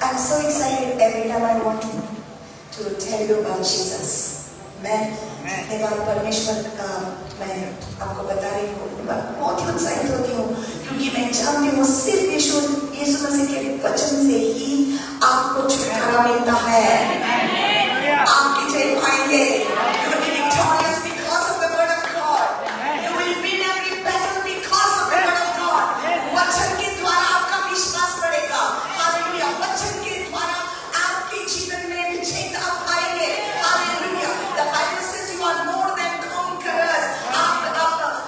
I'm so excited every time I want to tell you about Jesus. मैं परमेश्वर मैं आपको बता रही हूँ, बहुत ही उत्साहित होती हूँ क्योंकि मैं जानती हूँ सिर्फ यीशु मसीह के वचन से ही आपको छुटकारा मिलता है। आप विजय पाएंगे। You will be victorious because of the word of God. You will win every battle because of the word of God. वचन के द्वारा आपका विश्वास बढ़ेगा। हालेलुया। वचन के द्वारा आपके जीवन में विजेता पाएंगे। Hallelujah. The Bible says you are more than conquerors. आप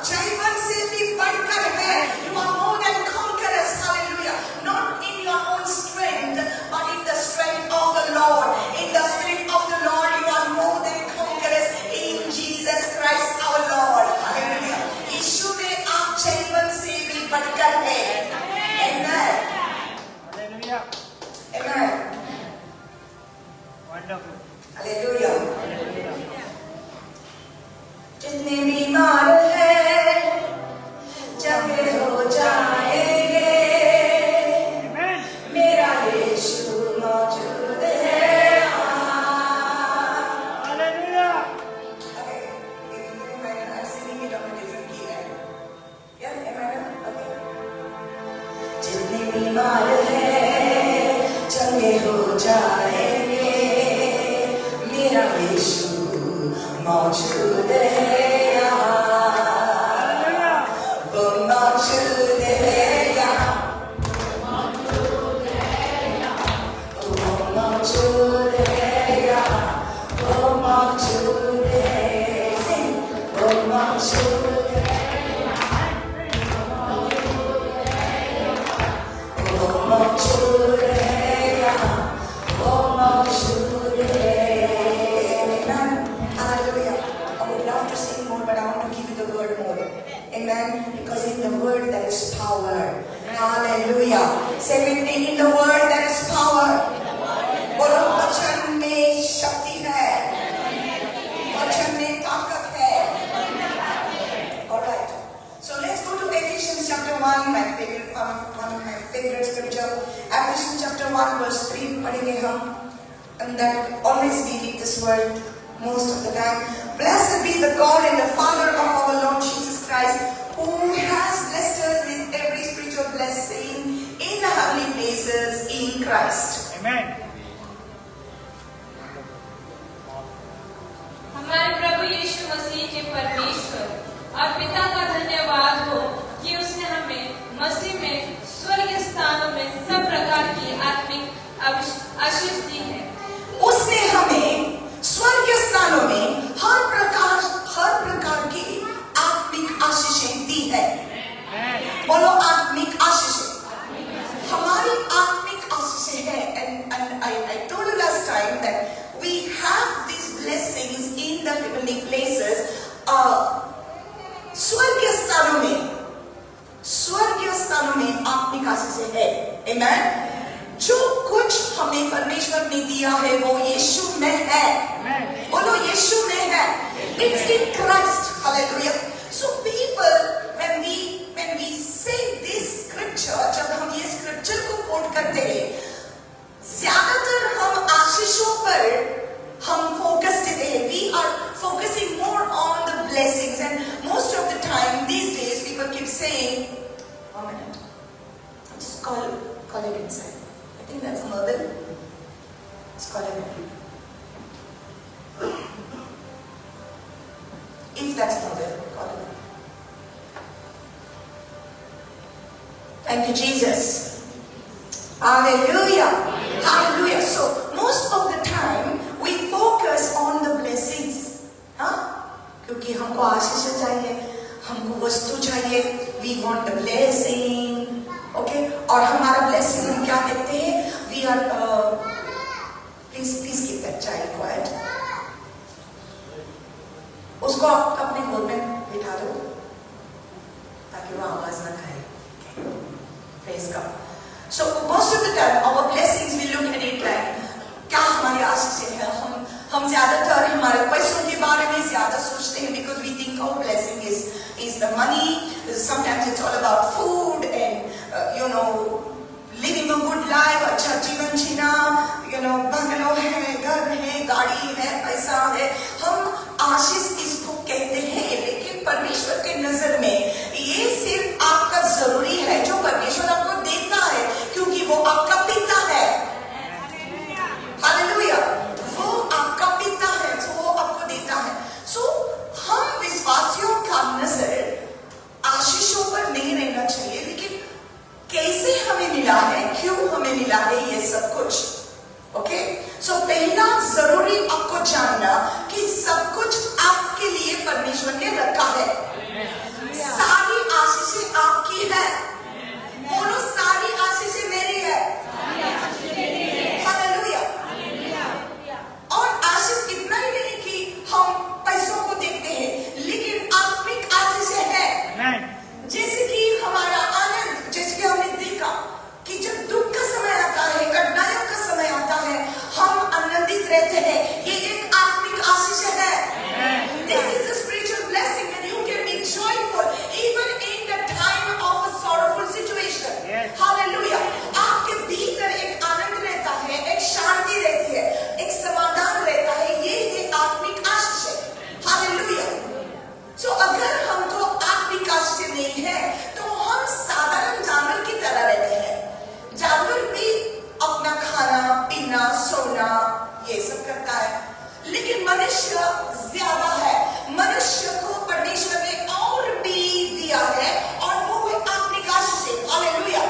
जीवन से भी बढ़कर है। You are more than conquerors. Hallelujah. Not in your own strength, but in the strength of the Lord. In the spirit of the Lord, you are more than conquerors in Jesus Christ our Lord. Hallelujah. यीशु में आप जीवन से भी बढ़कर है। Amen. Hallelujah. Amen. Wonderful. Hallelujah. जितने बीमार हैं चंगे हो जाएंगे। Amen. मेरा यीशु मौजूद है। Hallelujah. Okay, I'm singing it on a different key. Yeah, am I done? Okay. जितने बीमार हैं चंगे हो जाएंगे। मेरा यीशु मौजूद है। Hallelujah. वो मौजूद है यहाँ। वो मौजूद है यहाँ। वो मौजूद है। Sing. वो मौजूद है। वो मौजूद है यहाँ। वो मौजूद है। Amen. Hallelujah. I would love to sing more, but I want to give you the word more. Amen. Because in the word there is power. Hallelujah. Say with me, in the word there is power. बोलो वचन में शक्ति है। वचन में ताकत है। All right. So let's go to Ephesians chapter 1, one of my favorite scripture. Ephesians chapter 1 verse 3 पढ़ेंगे हम. And that always we read this word most of the time. Blessed be the God and the Father of our Lord Jesus Christ, who has blessed us with every spiritual blessing in the heavenly places in Christ. Amen. हमारे प्रभु यीशु मसीह के परमेश्वर और पिता का धन्यवाद हो कि उसने हमें मसीह में स्वर्गीय स्थानों में सब प्रकार की आत्मिक आशीष दी है। उसने हमें स्वर्गीय स्थानों में हर प्रकार की आत्मिक आशीषें दी है। बोलो आत्मिक आशीषें। हमारी आत्मिक आशीषें हैं। And I told you last time that we have these blessings in the heavenly places. स्वर्गीय स्थानों में आत्मिक आशीषें हैं। Amen. जो कुछ हमें परमेश्वर ने दिया है वो यीशु में है। बोलो यीशु में है। It's in Christ. Hallelujah. So people, when we say this scripture, जब हम ये scripture को कोट करते हैं, ज्यादातर हम आशीषों पर हम फोकस देते हैं। We are focusing more on the blessings, and most of the time these days people keep saying, "1 minute, just call it inside." I think that's Mervin. Let's call it. If that's Mervin, call it. Thank you, Jesus. Hallelujah. Hallelujah. So most of the time we focus on the blessings. हाँ? क्योंकि हमको आशीष चाहिए, हमको वस्तु चाहिए. We want the blessing. Okay? और हमारा blessing हम क्या कहते हैं? We are please keep that child quiet. उसको अपने गोद में बिठा दो ताकि वो आवाज ना खाए. Praise God. So most of the time our blessings we look at it like क्या हमारी आशीषें हैं. हम ज्यादातर हमारे पैसों के बारे में ज्यादा सोचते हैं because we think our blessing is the money. Sometimes it's all about food and living a good life, अच्छा जीवन जीना. मिला है, क्यों हमें मिला है ये सब कुछ. ओके, सो पहला जरूरी आपको जानना कि सब कुछ आपके लिए परमेश्वर ने रखा है. सारी आशीषें आपकी है. बोलो, सारी आशीषें मेरी है. हालेलुया. और आशीष इतना ही नहीं कि हम पैसों को देखते हैं, लेकिन आत्मिक आशीषें है. जैसे कि हमारा आनंद, जैसे कि हमने देखा कि जब दुख का समय आता है, कठिनाइयों का समय आता है, हम आनंदित रहते हैं. ये एक आत्मिक आशीष है. This is a spiritual blessing and you can be joyful even in the time of a sorrowful situation. Hallelujah. आपके भीतर एक आनंद रहता है, एक शांति रहती है, एक समाधान रहता है. ये एक आत्मिक आशीष है. Hallelujah. So अगर हमको आत्मिक आशीष नहीं है तो हम साधारण जानवर की तरह रहते हैं. जानवर भी अपना खाना पीना सोना ये सब करता है, लेकिन मनुष्य ज्यादा है. मनुष्य को परमेश्वर ने और भी दिया है और वो है आत्मिक आशीष. Hallelujah.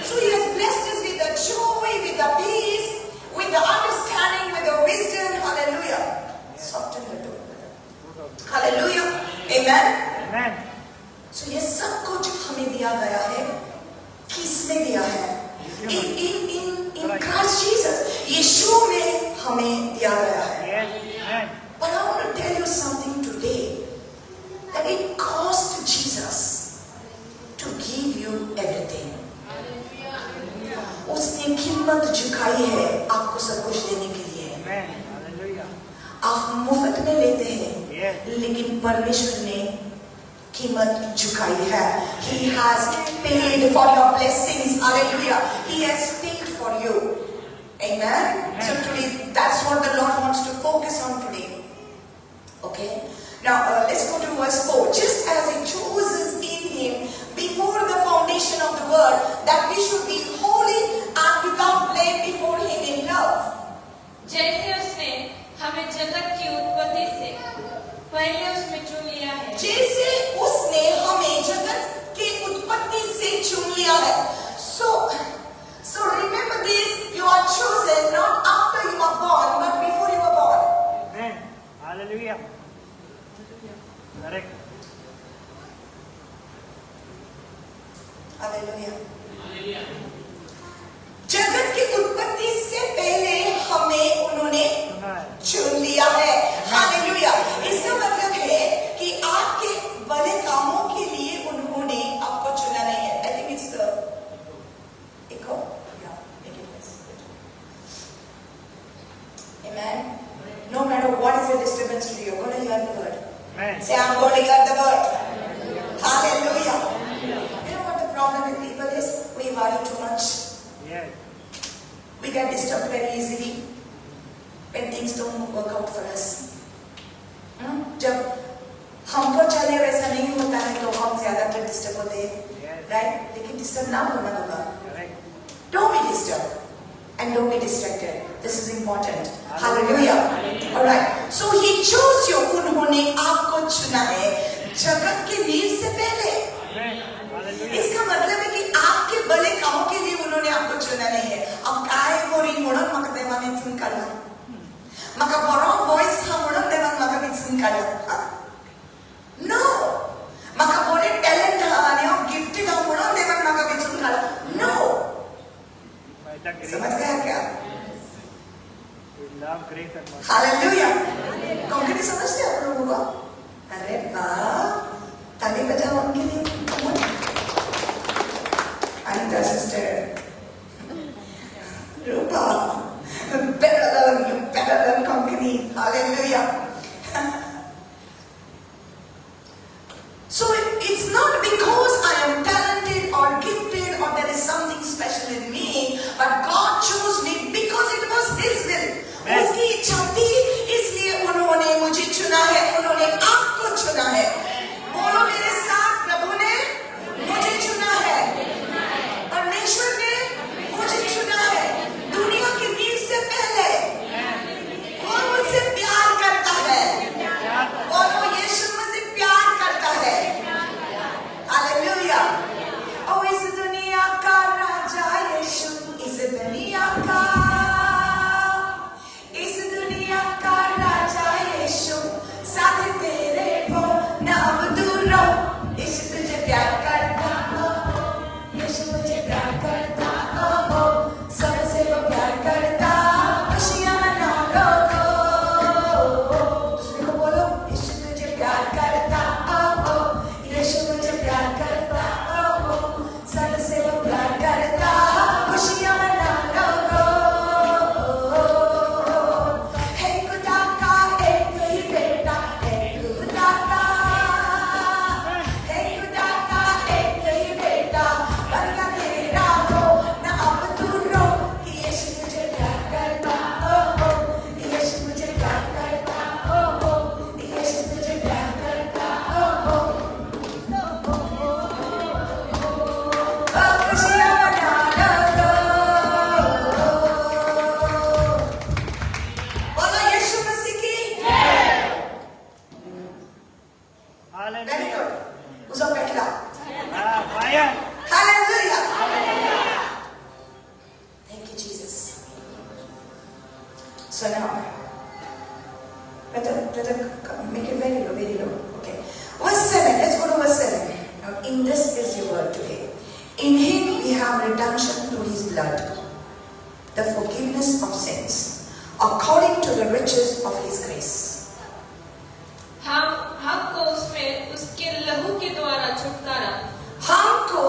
So he has blessed us with the joy, with the peace, with the understanding, with the wisdom. Hallelujah. Soften the door. Hallelujah. Amen. So ये सब कुछ हमें दिया गया है. किसने दिया है? In Christ Jesus. यीशु में हमें दिया गया है. But I want to tell you something today, that it cost Jesus to give you everything. उसने कीमत चुकाई है आपको सब कुछ देने के लिए. आप मुफ्त में लेते हैं, लेकिन परमेश्वर ने कीमत चुकाई है. He has paid for your blessings. Hallelujah. He has paid for you. Amen. So today, that's what the Lord wants to focus on today. Okay. Now let's go to verse 4. Just as He chose us in Him before the foundation of the world, that we should be holy and without blame before Him in love. जैसे उसने हमें जगत की उत्पत्ति से पहले उसमें चुन लिया है. जैसे उसने हमें जगत की उत्पत्ति से चुन लिया है. So remember this: you are chosen not after you are born, but before you are born. Amen. Hallelujah. Correct. Hallelujah. जगत की उत्पत्ति से पहले हमें उन्होंने चुन लिया है. हालेलुया. इसका मतलब है कि आपके भले कामों के लिए उन्होंने आपको चुना नहीं है. I think it's the echo. Yeah, make it less. Amen. No matter what is the disturbance to you, you're going to hear the word. Amen. Say, I'm going to hear the word. Hallelujah. You know what the problem with people is? We worry too much. Yes. We get disturbed very easily when things don't work out for us. जब हमको चाहिए वैसा नहीं होता है तो हम ज्यादातर डिस्टर्ब होते हैं, राइट? लेकिन डिस्टर्ब ना होना होगा. Don't be disturbed and don't be distracted. This is important. Hallelujah. All right. So He chose you. उन्होंने आपको चुना है जगत के नींव से पहले. इसका मतलब है कि आपके भले कामों के लिए उन्होंने आपको चुना नहीं है. अब काय गोरी मोड़न मक देवा में सुन काढला. मका बरो वॉइस हा मोड़न देवा मका में सुन काढला. No. मका बोले टैलेंट हा आणि गिफ्टेड हा मोड़न देवा मका में सुन काढला. No. समझ गया क्या? हालेलुया. कॉन्क्रीट समझते आप लोगों को? अरे वाह, ताली बजाओ उनके लिए. Anita sister, Rupa, you better learn concrete. Hallelujah. So it's not because I am talented or gifted or there is something special in me, but God chose me because it was His will. उसकी इच्छा थी, इसलिए उन्होंने मुझे चुना है, उन्होंने आपको चुना है. बोलो मेरे साथ, प्रभु ने मुझे चुना है. परमेश्वर ने मुझे चुना है. दुनिया की नींव से पहले वो मुझसे प्यार करता So now, brother, make it very low, very low. Okay. Verse 7. Let's go to verse 7. Now, in this is your word today. In him we have redemption through his blood, the forgiveness of sins, according to the riches of his grace. हमको उसमें उसके लहू के द्वारा छुटकारा हमको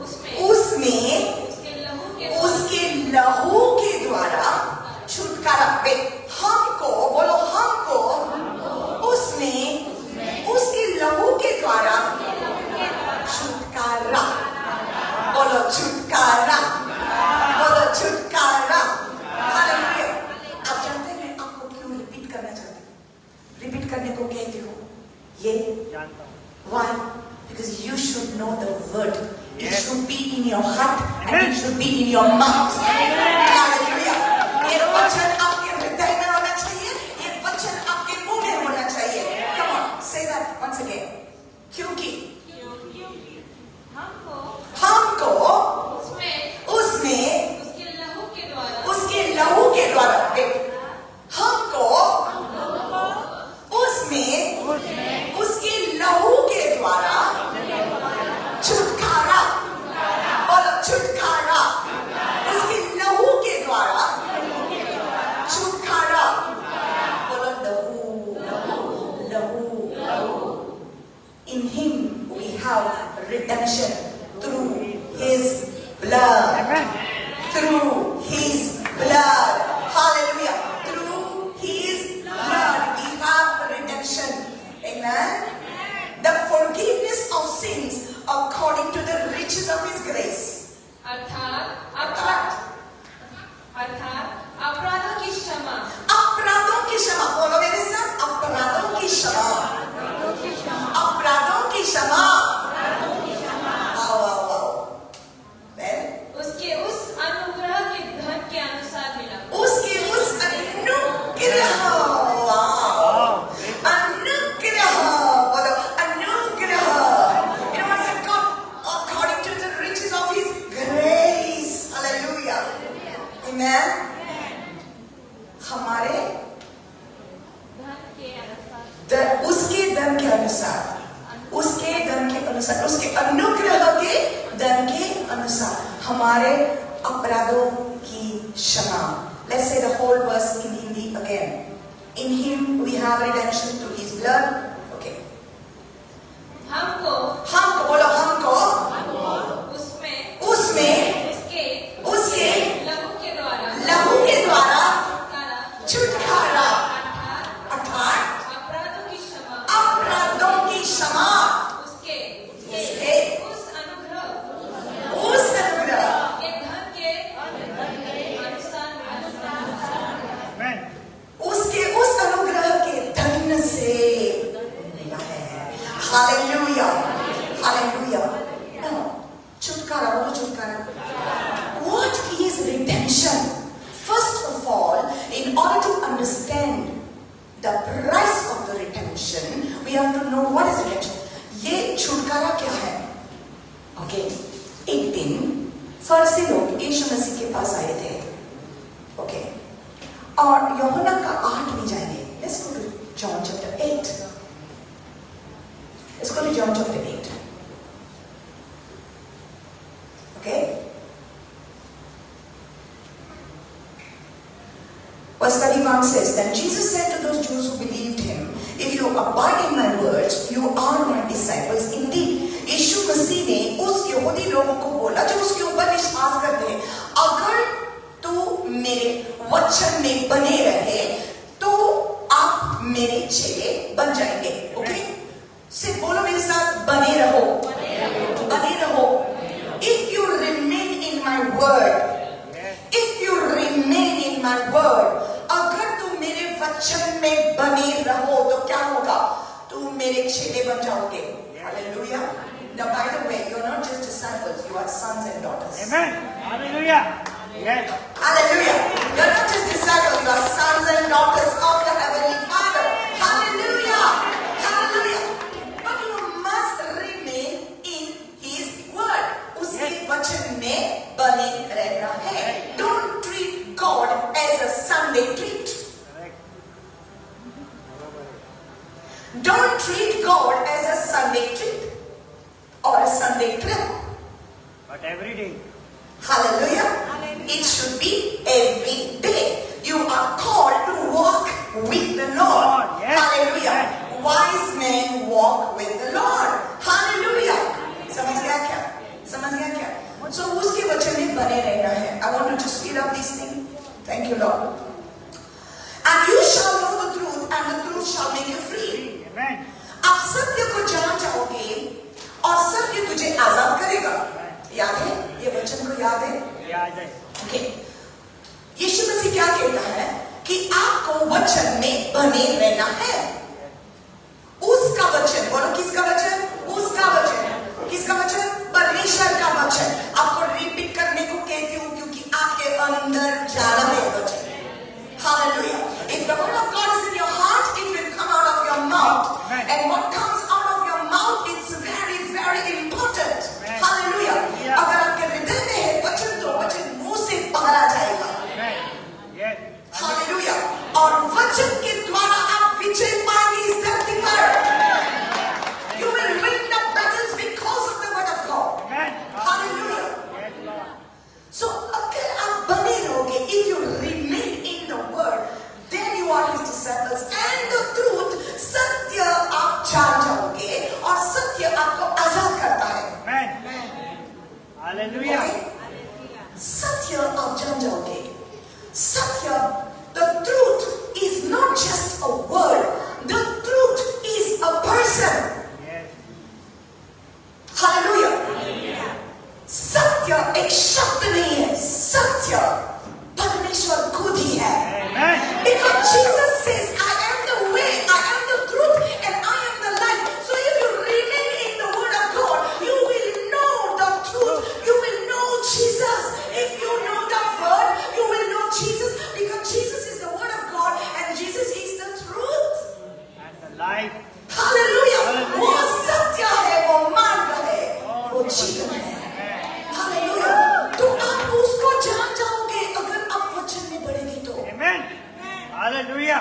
उसमें उसके लहू के उसके लहू के द्वारा छुटकारा। हमको बोलो, हमको उसमें उसके लहू के द्वारा छुटकारा। बोलो छुटकारा, बोलो छुटकारा। हालेलुया। आप जानते हैं मैं आपको क्यों रिपीट करना चाहती हूँ? रिपीट करने को कहती हूँ ये जानता हूँ। why? Because you should know the word. It should be in your heart and it should be in your mouth. Hallelujah. ये वचन आपके हृदय में होना चाहिए, ये वचन आपके मुंह में होना चाहिए। Come on, say that once again. क्योंकि हमको उसमें उसके लहू के द्वारा हमको उसमें उसके लहू के द्वारा छुटकारा। बोलो छुटकारा। उसके लहू के द्वारा छुटकारा। बोलो लहू, लहू। In him we have redemption through his blood. Amen. Through his blood. Hallelujah. Through his blood we have redemption. Amen. The forgiveness of sins according to the riches of his grace. अर्थात अपराधों की क्षमा अपराधों की क्षमा। बोलो मेरे साथ, अपराधों की क्षमा। अपराधों की क्षमा। उसके उस अनुग्रह के धन के अनुसार मिला। उसके उस अनुग्रह, अनुग्रह, बोलो अनुग्रह। You know what's it called? According to the riches of his grace. Hallelujah. Amen. हमारे धन के अनुसार, उसके धन के अनुसार, उसके धन के अनुसार, उसके अनुग्रह के धन के अनुसार हमारे अपराधों की क्षमा। Let's say the whole verse in Hindi again. In him we have redemption through his blood. Okay. हमको बोलो हमको उसमें उसके लहू के द्वारा छुटकारा। अर्थात अपराधों की क्षमा। उसके उस अनुग्रह के धन के अनुसार Amen. उसके उस अनुग्रह के धन से मिला है। Hallelujah, hallelujah. Now, छुटकारा, बोलो छुटकारा। What is redemption? First of all, in order to understand the price of the redemption, we have to know what is redemption. ये छुटकारा क्या है? Okay. एक दिन फरीसी लोग यीशु मसीह के पास आए थे। Okay. और यूहन्ना का 8 में जाएंगे। Let's go to John chapter 8. Let's go to John chapter 8. Okay. Verse 31 says, Then Jesus said to those Jews who believed him, If you abide in my words, you are my disciples indeed. यीशु मसीह ने उस यहूदी लोगों को बोला जो उसके ऊपर विश्वास करते हैं, अगर तू मेरे वचन में बने रहे तो आप मेरे चेले बन जाएंगे। ओके, सिर्फ बोलो मेरे साथ, बने रहो, बने रहो। If you remain in my word, if you remain in my word, अगर तुम मेरे वचन में बने रहो तो क्या होगा? तुम मेरे चेले बन जाओगे। Hallelujah. Now, by the way, you're not just disciples, you are sons and daughters. Amen. Hallelujah. Yes. Hallelujah. You're not just disciples, you are sons and daughters of the Heavenly Father. Hallelujah. Hallelujah. But you must remain in His word. उसके वचन में बने रहना है. Don't treat God Sunday treat. Correct. Don't treat God as a Sunday treat or a Sunday trip. But every day. Hallelujah. It should be every day. You are called to walk with the Lord. Lord, yes. Hallelujah. Yes. Wise men walk with the Lord. Hallelujah. समझ गया क्या? समझ गया क्या? So उसके वचन में बने रहना है. I want to just speed up this thing. Thank you, Lord. And you shall know the truth, and the truth shall make you free. Amen. आप सत्य को जान जाओगे और सत्य तुझे आजाद करेगा. याद है? ये वचन को याद है? याद है. Okay. यीशु मसीह क्या कहता है कि आपको वचन में बने रहना है. उसका वचन, बोलो किसका वचन? उसका वचन. किसका वचन? परमेश्वर का वचन. आपको रिपीट करने को कहती हूँ क्योंकि आपके अंदर जाना है वचन. Hallelujah. If the word of God is in your heart, it will come out of your mouth. Amen. And what comes out of your mouth is very, very important. Amen. Hallelujah. Yeah. अगर आपके हृदय में है वचन तो वचन मुंह से बाहर आ जाएगा. Amen. Yes. हालेलुया. और वचन के द्वारा आप विजय पाएंगे इस धरती पर. You will win the battles because of the word of God. Amen. Hallelujah. Yes, Lord. So अगर आप बने रहोगे, if you remain in the word, then you are his disciples. And the truth, सत्य आप जान जाओगे और सत्य आपको आजाद करता है. Amen. Hallelujah. सत्य आप जान जाओगे. सत्य, the truth is not just a word. The truth is a person. Yes. Hallelujah. सत्य एक शब्द नहीं है. सत्य परमेश्वर खुद ही है. Amen. Because Jesus says, I am the way, I am the truth, and I am the life. So if you remain in the word of God, you will know the truth. You will know Jesus. If you know the word, you will know Jesus. Because Jesus is the word of God, and Jesus is the truth. And the life. Hallelujah. Hallelujah. वो सत्य है, वो मार्ग है, वो जीवन है. Hallelujah. तो आप उसको जान जाओगे अगर आप वचन में बढ़ेंगे तो. Amen. Hallelujah.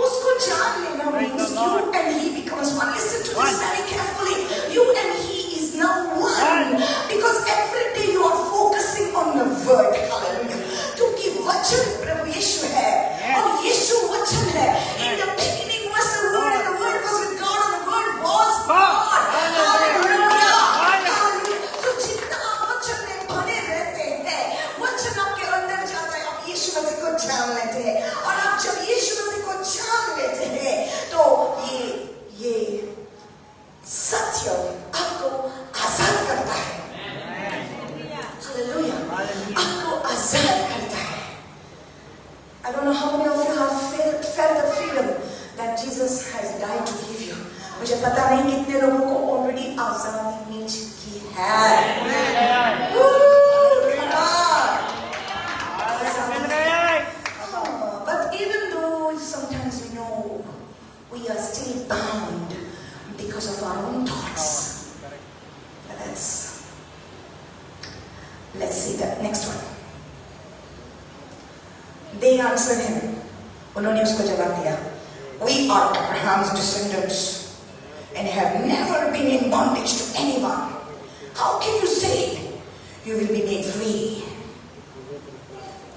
उसको जान लेना Praise means the Lord. you and he becomes one. Listen to One. this very carefully. You and he is now one. Because every day you are focusing on the word. Hallelujah. क्योंकि वचन प्रभु यीशु है और यीशु वचन है. In the beginning was the word and the word was with God and the word was God. Hallelujah. Hallelujah. तो जितना आप वचन में बने रहते हैं, वचन आपके अंदर जाता है. आप यीशु मसीह को जान लेते हैं और आप जब यीशु मसीह को जान लेते हैं तो ये सत्य आपको आजाद करता है. हालेलुया. आपको आजाद करता है. I don't know how many of you have felt the freedom that Jesus has died to give you. मुझे पता नहीं कितने लोगों को already आजादी मिल चुकी है. Come on. मिल गए. But even though sometimes we know we are still bound because of our own thoughts. But let's see the next one. They answered him. उन्होंने उसको जवाब दिया. We are Abraham's descendants and have never been in bondage to anyone. How can you say you will be made free?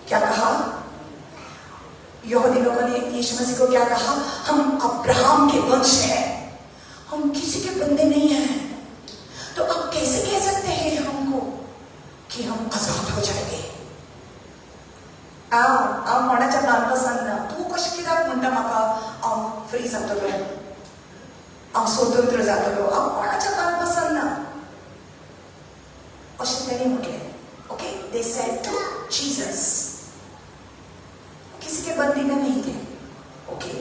क्या कहा? यहूदी लोगों ने यीशु मसीह को क्या कहा? हम अब्राहम के वंश हैं, हम किसी के बंदे नहीं हैं. तो अब कैसे कह सकते हैं हमको कि हम आजाद हो जाएंगे? कोणाच्या बांधपासांना तू कशी कित्याक म्हणटा म्हाका हांव फ्री जातलो, हांव स्वतंत्र जातलो? कोणाच्या बांधपासांना अशें तेणी म्हटलें. Okay, they said to Jesus. किसी के बंदी में नहीं थे. ओके,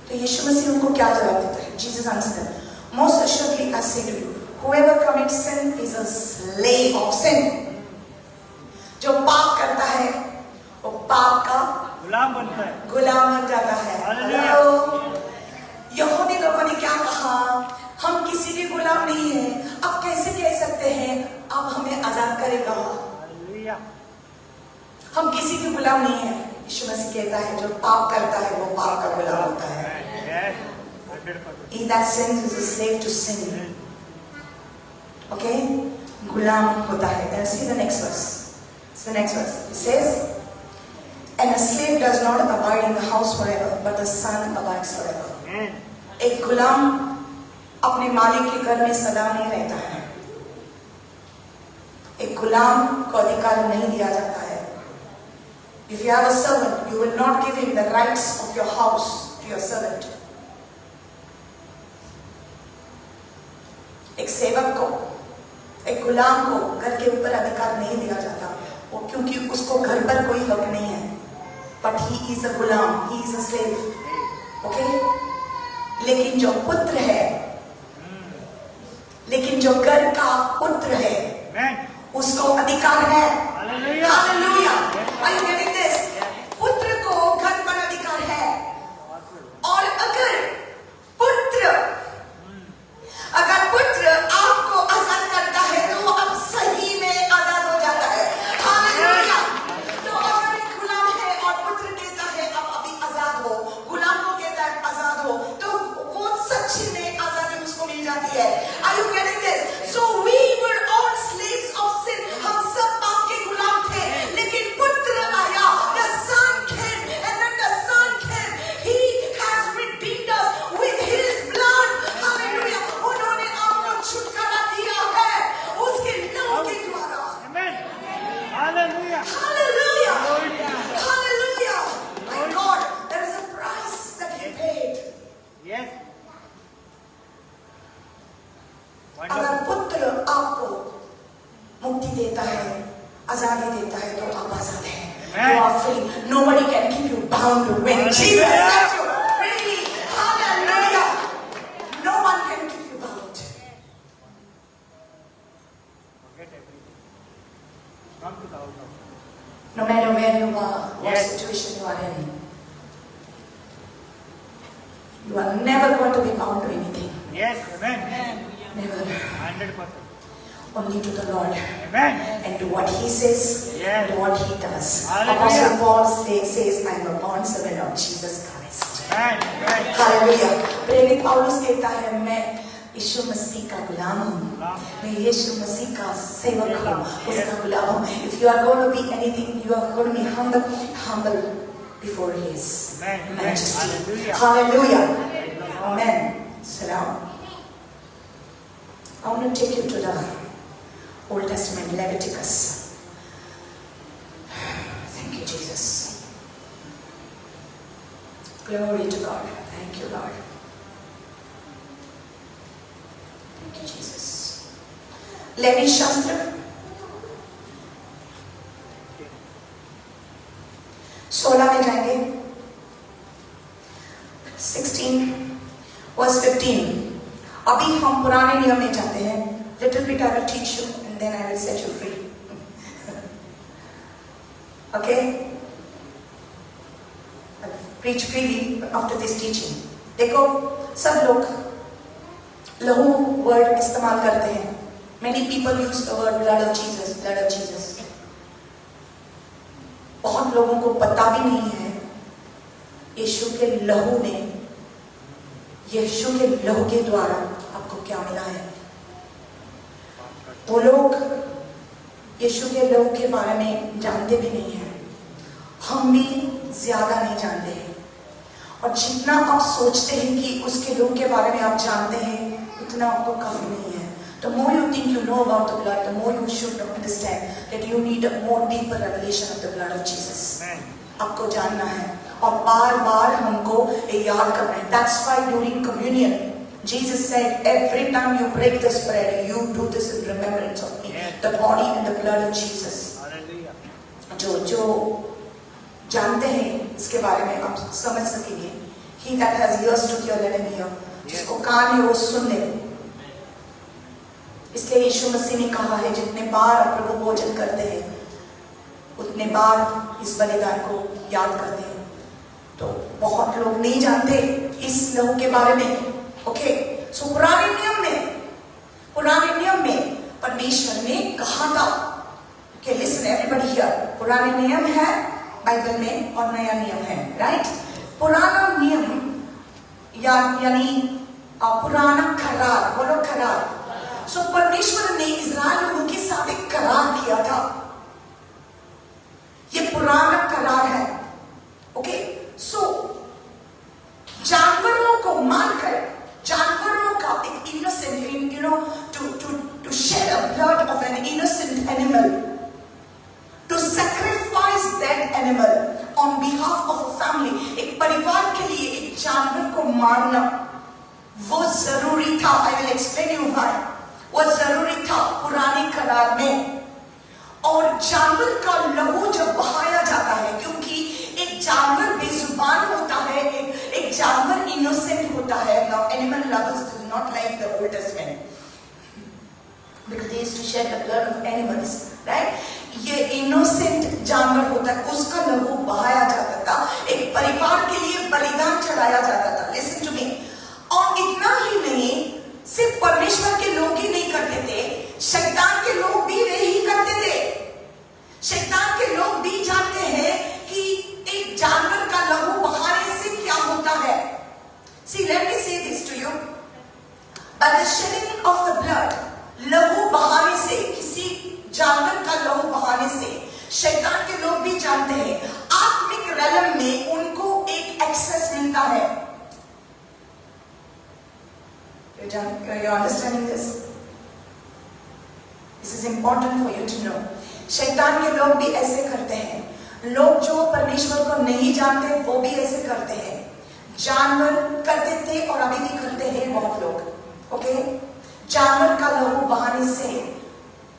तो यीशु मसीह उनको क्या जवाब देता है? Jesus answered, most assuredly I say to you, whoever commits sin is a slave of sin. जो पाप करता है वो पाप का गुलाम बनता है. गुलाम बन जाता है. Hallelujah. यहूदी लोगों ने क्या कहा? हम किसी के गुलाम नहीं हैं. अब कैसे कह सकते हैं अब हमें आजाद करेगा? Hallelujah. हम किसी के गुलाम नहीं हैं. यीशु मसीह कहता है जो पाप करता है वो पाप का गुलाम होता है. Yes. 100%. He that sins is a slave to sin. Okay? गुलाम होता है. Then see the next verse. See the next verse. It says, and a slave does not abide in the house forever, but the son abides forever. Amen. एक गुलाम अपने मालिक के घर में सदा नहीं रहता है. एक गुलाम को अधिकार नहीं दिया जाता है. If you have a servant, you will not give him the rights of your house to your servant. एक सेवक को, एक गुलाम को घर के ऊपर अधिकार नहीं दिया जाता, वो क्योंकि उसको घर पर कोई हक नहीं है. But he is a Ghulam, he is a slave. Okay? लेकिन जो पुत्र है, लेकिन जो घर का पुत्र है, Amen. उसको अधिकार है. Hallelujah. Hallelujah. Are you getting this? पुत्र को घर पर अधिकार है. और अगर पुत्र आपको आजाद करता है तो वो अब सही में आजाद हो जाता है. हालेलुया. तो अगर एक गुलाम है और पुत्र कहता है अब अभी आजाद हो, गुलाम को कहता है आजाद हो, तो वो सच्ची में आजादी उसको मिल जाती है. Are you getting this? So we were all slaves of sin. हम सब पाप के गुलाम थे, लेकिन पुत्र आया. The son came, and when the son came, he has redeemed us with his blood. Hallelujah. उन्होंने आपको छुटकारा दिया है उसके नाम के द्वारा. Amen. Hallelujah. Hallelujah. Glory to God. Hallelujah. My God, there is a price that he paid. Yes. अगर Wonderful. पुत्र आपको मुक्ति देता है, आजादी देता है, तो आप आजाद हैं. Amen. You are free. Nobody can keep you bound when Jesus set you free. Hallelujah. No one can keep you bound. Forget everything. Come to the house of God. No matter where you are, what Yes. situation you are in, you are never going to be bound to anything. Yes. Amen. Never. 100%. Only to the Lord. Amen. And do what He says, Yes. do what He does. Hallelujah. Apostle Paul says, I am a bond servant of Jesus Christ. Amen. Amen. Hallelujah. प्रेरित पौलुस कहता है मैं यीशु मसीह का गुलाम हूँ. मैं यीशु मसीह का सेवक हूँ, उसका गुलाम हूँ. If you are going to be anything, you are going to be humble before His Amen. majesty. Hallelujah. Hallelujah. Amen. Salam. I want to take you to the Old Testament, Leviticus. Thank you, Jesus. Glory to God. Thank you, Lord. Thank you, Jesus. लेवी शास्त्र 16 में जाएंगे. 16 verse 15. अभी हम पुराने नियम में जाते हैं. Little bit I will teach you and then I will set you free. Okay? I'll preach freely after this teaching. देखो सब लोग लहू वर्ड इस्तेमाल करते हैं. Many people use the word blood of Jesus, blood of Jesus. बहुत लोगों को पता भी नहीं है यीशु के लहू ने, यीशु के लहू के द्वारा आपको क्या मिला है. वो लोग यीशु के लहू के बारे में जानते भी नहीं है. हम भी ज्यादा नहीं जानते हैं. और जितना आप सोचते हैं कि उसके लहू के बारे में आप जानते हैं, उतना आपको काफी नहीं है. The more you think you know about the blood, the more you should understand that you need a more deeper revelation of the blood of Jesus. Amen. आपको जानना है और बार बार हमको ये याद करना है. That's why during communion, Jesus said, every time you break this bread, you do this in remembrance of me. Yes. The body and the blood of Jesus. Hallelujah. जो जानते हैं इसके बारे में आप समझ सकेंगे. He that has ears to hear, let him hear. जिसको कान है वो सुन ले. इसलिए यीशु मसीह ने कहा है जितने बार आप प्रभु भोजन करते हैं उतने बार इस बलिदान को याद करते हैं. तो बहुत लोग नहीं जानते इस लहू के बारे में. ओके, सो पुराने नियम में परमेश्वर ने कहा था. Okay, listen everybody here. पुराने नियम है बाइबल में और नया नियम है, राइट? पुराना नियम यानी पुराना करार, बोलो करार। सो परमेश्वर ने इजराइल लोगों के साथ एक करार किया था, ये पुराना करार है, ओके? सो जानवरों को मारकर, जानवरों का एक innocent, you know, to shed a blood of an innocent animal, to sacrifice that animal on behalf of a family, एक परिवार के लिए एक जानवर को मारना वो जरूरी था। I will explain you why. वो जरूरी था पुराने करार में। और जानवर का लहू जब बहाया जाता है, क्योंकि एक जानवर बेजुबान होता है, एक जानवर इनोसेंट होता है। Now animal lovers do not like the Old Testament because they used to shed the blood of animals, right? ये इनोसेंट जानवर होता है, उसका लहू बहाया जाता था, एक परिवार के लिए बलिदान चढ़ाया जाता था। Listen to me। और इतना ही नहीं, सिर्फ परमेश्वर के लोग ही नहीं करते थे, शैतान के लोग भी वे ही करते थे। शैतान के लोग भी जानते हैं कि एक जानवर का लहू बहाने से क्या होता है। See, let me say this to you. By the shedding of the blood, लहू बहाने से, किसी जानवर का लहू बहाने से, शैतान के लोग भी जानते हैं आत्मिक realm में उनको एक एक्सेस मिलता है। You're understanding this? This is important for you to know. शैतान के लोग भी ऐसे करते हैं। लोग जो परमेश्वर को नहीं जानते वो भी ऐसे करते हैं। जानवर करते थे और अभी भी करते हैं बहुत लोग, ओके? जानवर का लहू बहाने से,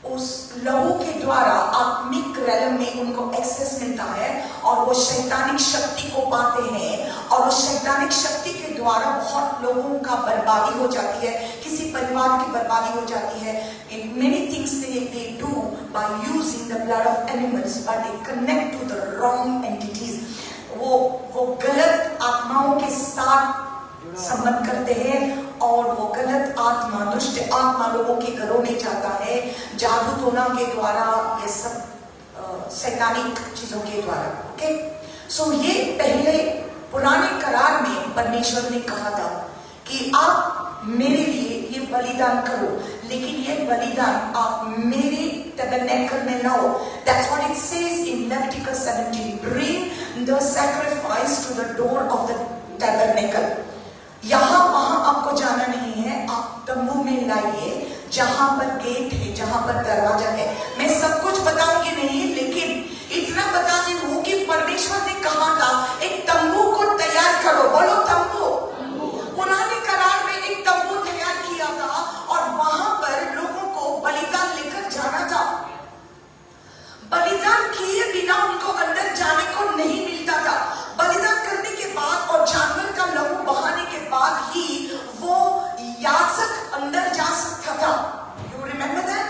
उस लहू के द्वारा आत्मिक realm में उनको एक्सेस मिलता है और वो शैतानिक शक्ति को पाते हैं, और उस शैतानिक शक्ति के द्वारा बहुत लोगों का बर्बादी हो जाती है, किसी परिवार की बर्बादी हो जाती है। Many things they do by using the blood of animals, but they connect to the wrong entities. वो गलत आत्माओं के साथ संबंध करते हैं, और वो गलत आत्मा, दुष्ट आत्मा लोगों के घरों में जाता है, जादू टोना के द्वारा, ये सब शैतानिक चीजों के द्वारा, ओके? सो ये पहले पुराने करार में परमेश्वर ने कहा था कि आप मेरे लिए ये बलिदान करो, लेकिन ये बलिदान आप मेरे टैबरनेकल में लाओ। That's what it says in Leviticus 17. Bring the sacrifice to the door of the tabernacle. यहाँ वहां आपको जाना नहीं है, आप तंबू में लाइए, जहां पर गेट है, जहां पर दरवाजा है। मैं सब कुछ बताऊंगी नहीं, लेकिन इतना बताती हूँ कि परमेश्वर ने कहा था एक तंबू को तैयार करो, बोलो तंबू। पुराने करार में एक तंबू तैयार किया था, और वहां पर लोगों को बलिदान लेकर जाना था। बलिदान किए बिना उनको अंदर जाने को नहीं मिलता था। बलिदान करने के बाद और जानवर का लहू बहाने के बाद ही वो याजक अंदर जा सकता था। You remember that?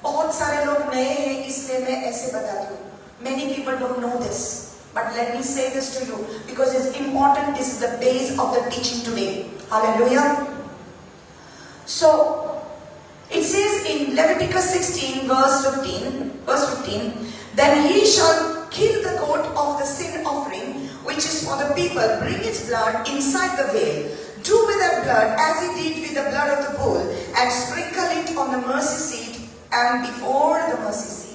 बहुत सारे लोग नए हैं, इसलिए मैं ऐसे बताती हूँ। Many people don't know this, but let me say this to you because it's important. This is the base of the teaching today. Hallelujah. So it says in Leviticus 16 verse 15, then he shall kill the goat of the sin offering, which is for the people, bring its blood inside the veil, do with that blood as he did with the blood of the bull, and sprinkle it on the mercy seat and before the mercy seat.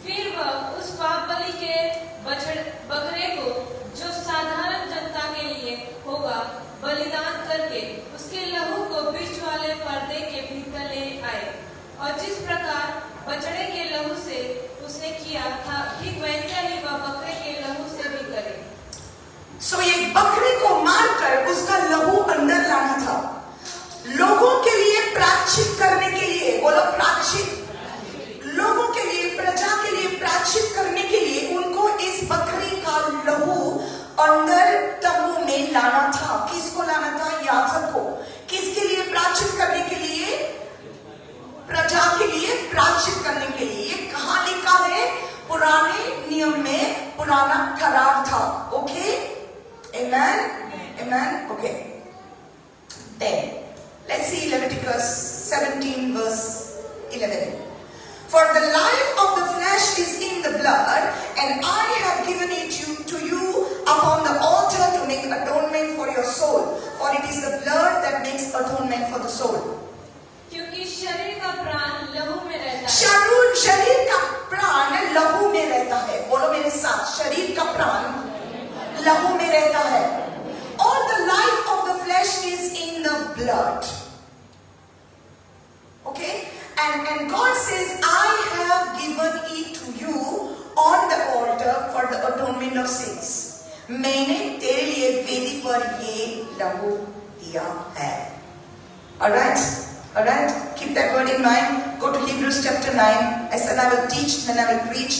फिर वह उस पाप बलि के बकरे को, जो साधारण जनता के लिए होगा, बलिदान करके उसके लहू को बीच वाले पर्दे के भीतर ले आए, और जिस प्रकार बछड़े के लहू से उसने किया था, ठीक वैसे ही वह बकरे के लहू से भी करे। सो ये बकरे को मारकर उसका लहू अंदर लाना था, लोगों के लिए प्रायश्चित करने के लिए, बोलो प्रायश्चित, लोगों के लिए, प्रजा के लिए प्रायश्चित करने के लिए उनको इस बकरी का लहू अंदर तंबू में लाना था। किसको लाना था? याजक को। किसके लिए प्रायश्चित करने के लिए? प्रजा के लिए प्रायश्चित करने के लिए। ये कहाँ लिखा है? पुराने नियम में पुराना करार था। Okay, amen, amen, okay. Then let's see Leviticus 17 verse 11. For the life of the flesh is in the blood, and I have given it to you upon the altar to make atonement for your soul. For it is the blood that makes atonement for the soul. क्योंकि शरीर का प्राण लहू में रहता है। शरीर का प्राण लहू में रहता है। बोलो मेरे साथ, शरीर का प्राण लहू में रहता है। All the life of the flesh is in the blood. Okay? And God says, I have given it to you on the altar for the atonement of sins. मैंने तेरे लिए वेदी पर ये लहू दिया है। Alright? Alright? Keep that word in mind. Go to Hebrews chapter 9. I said I will teach, then I will preach.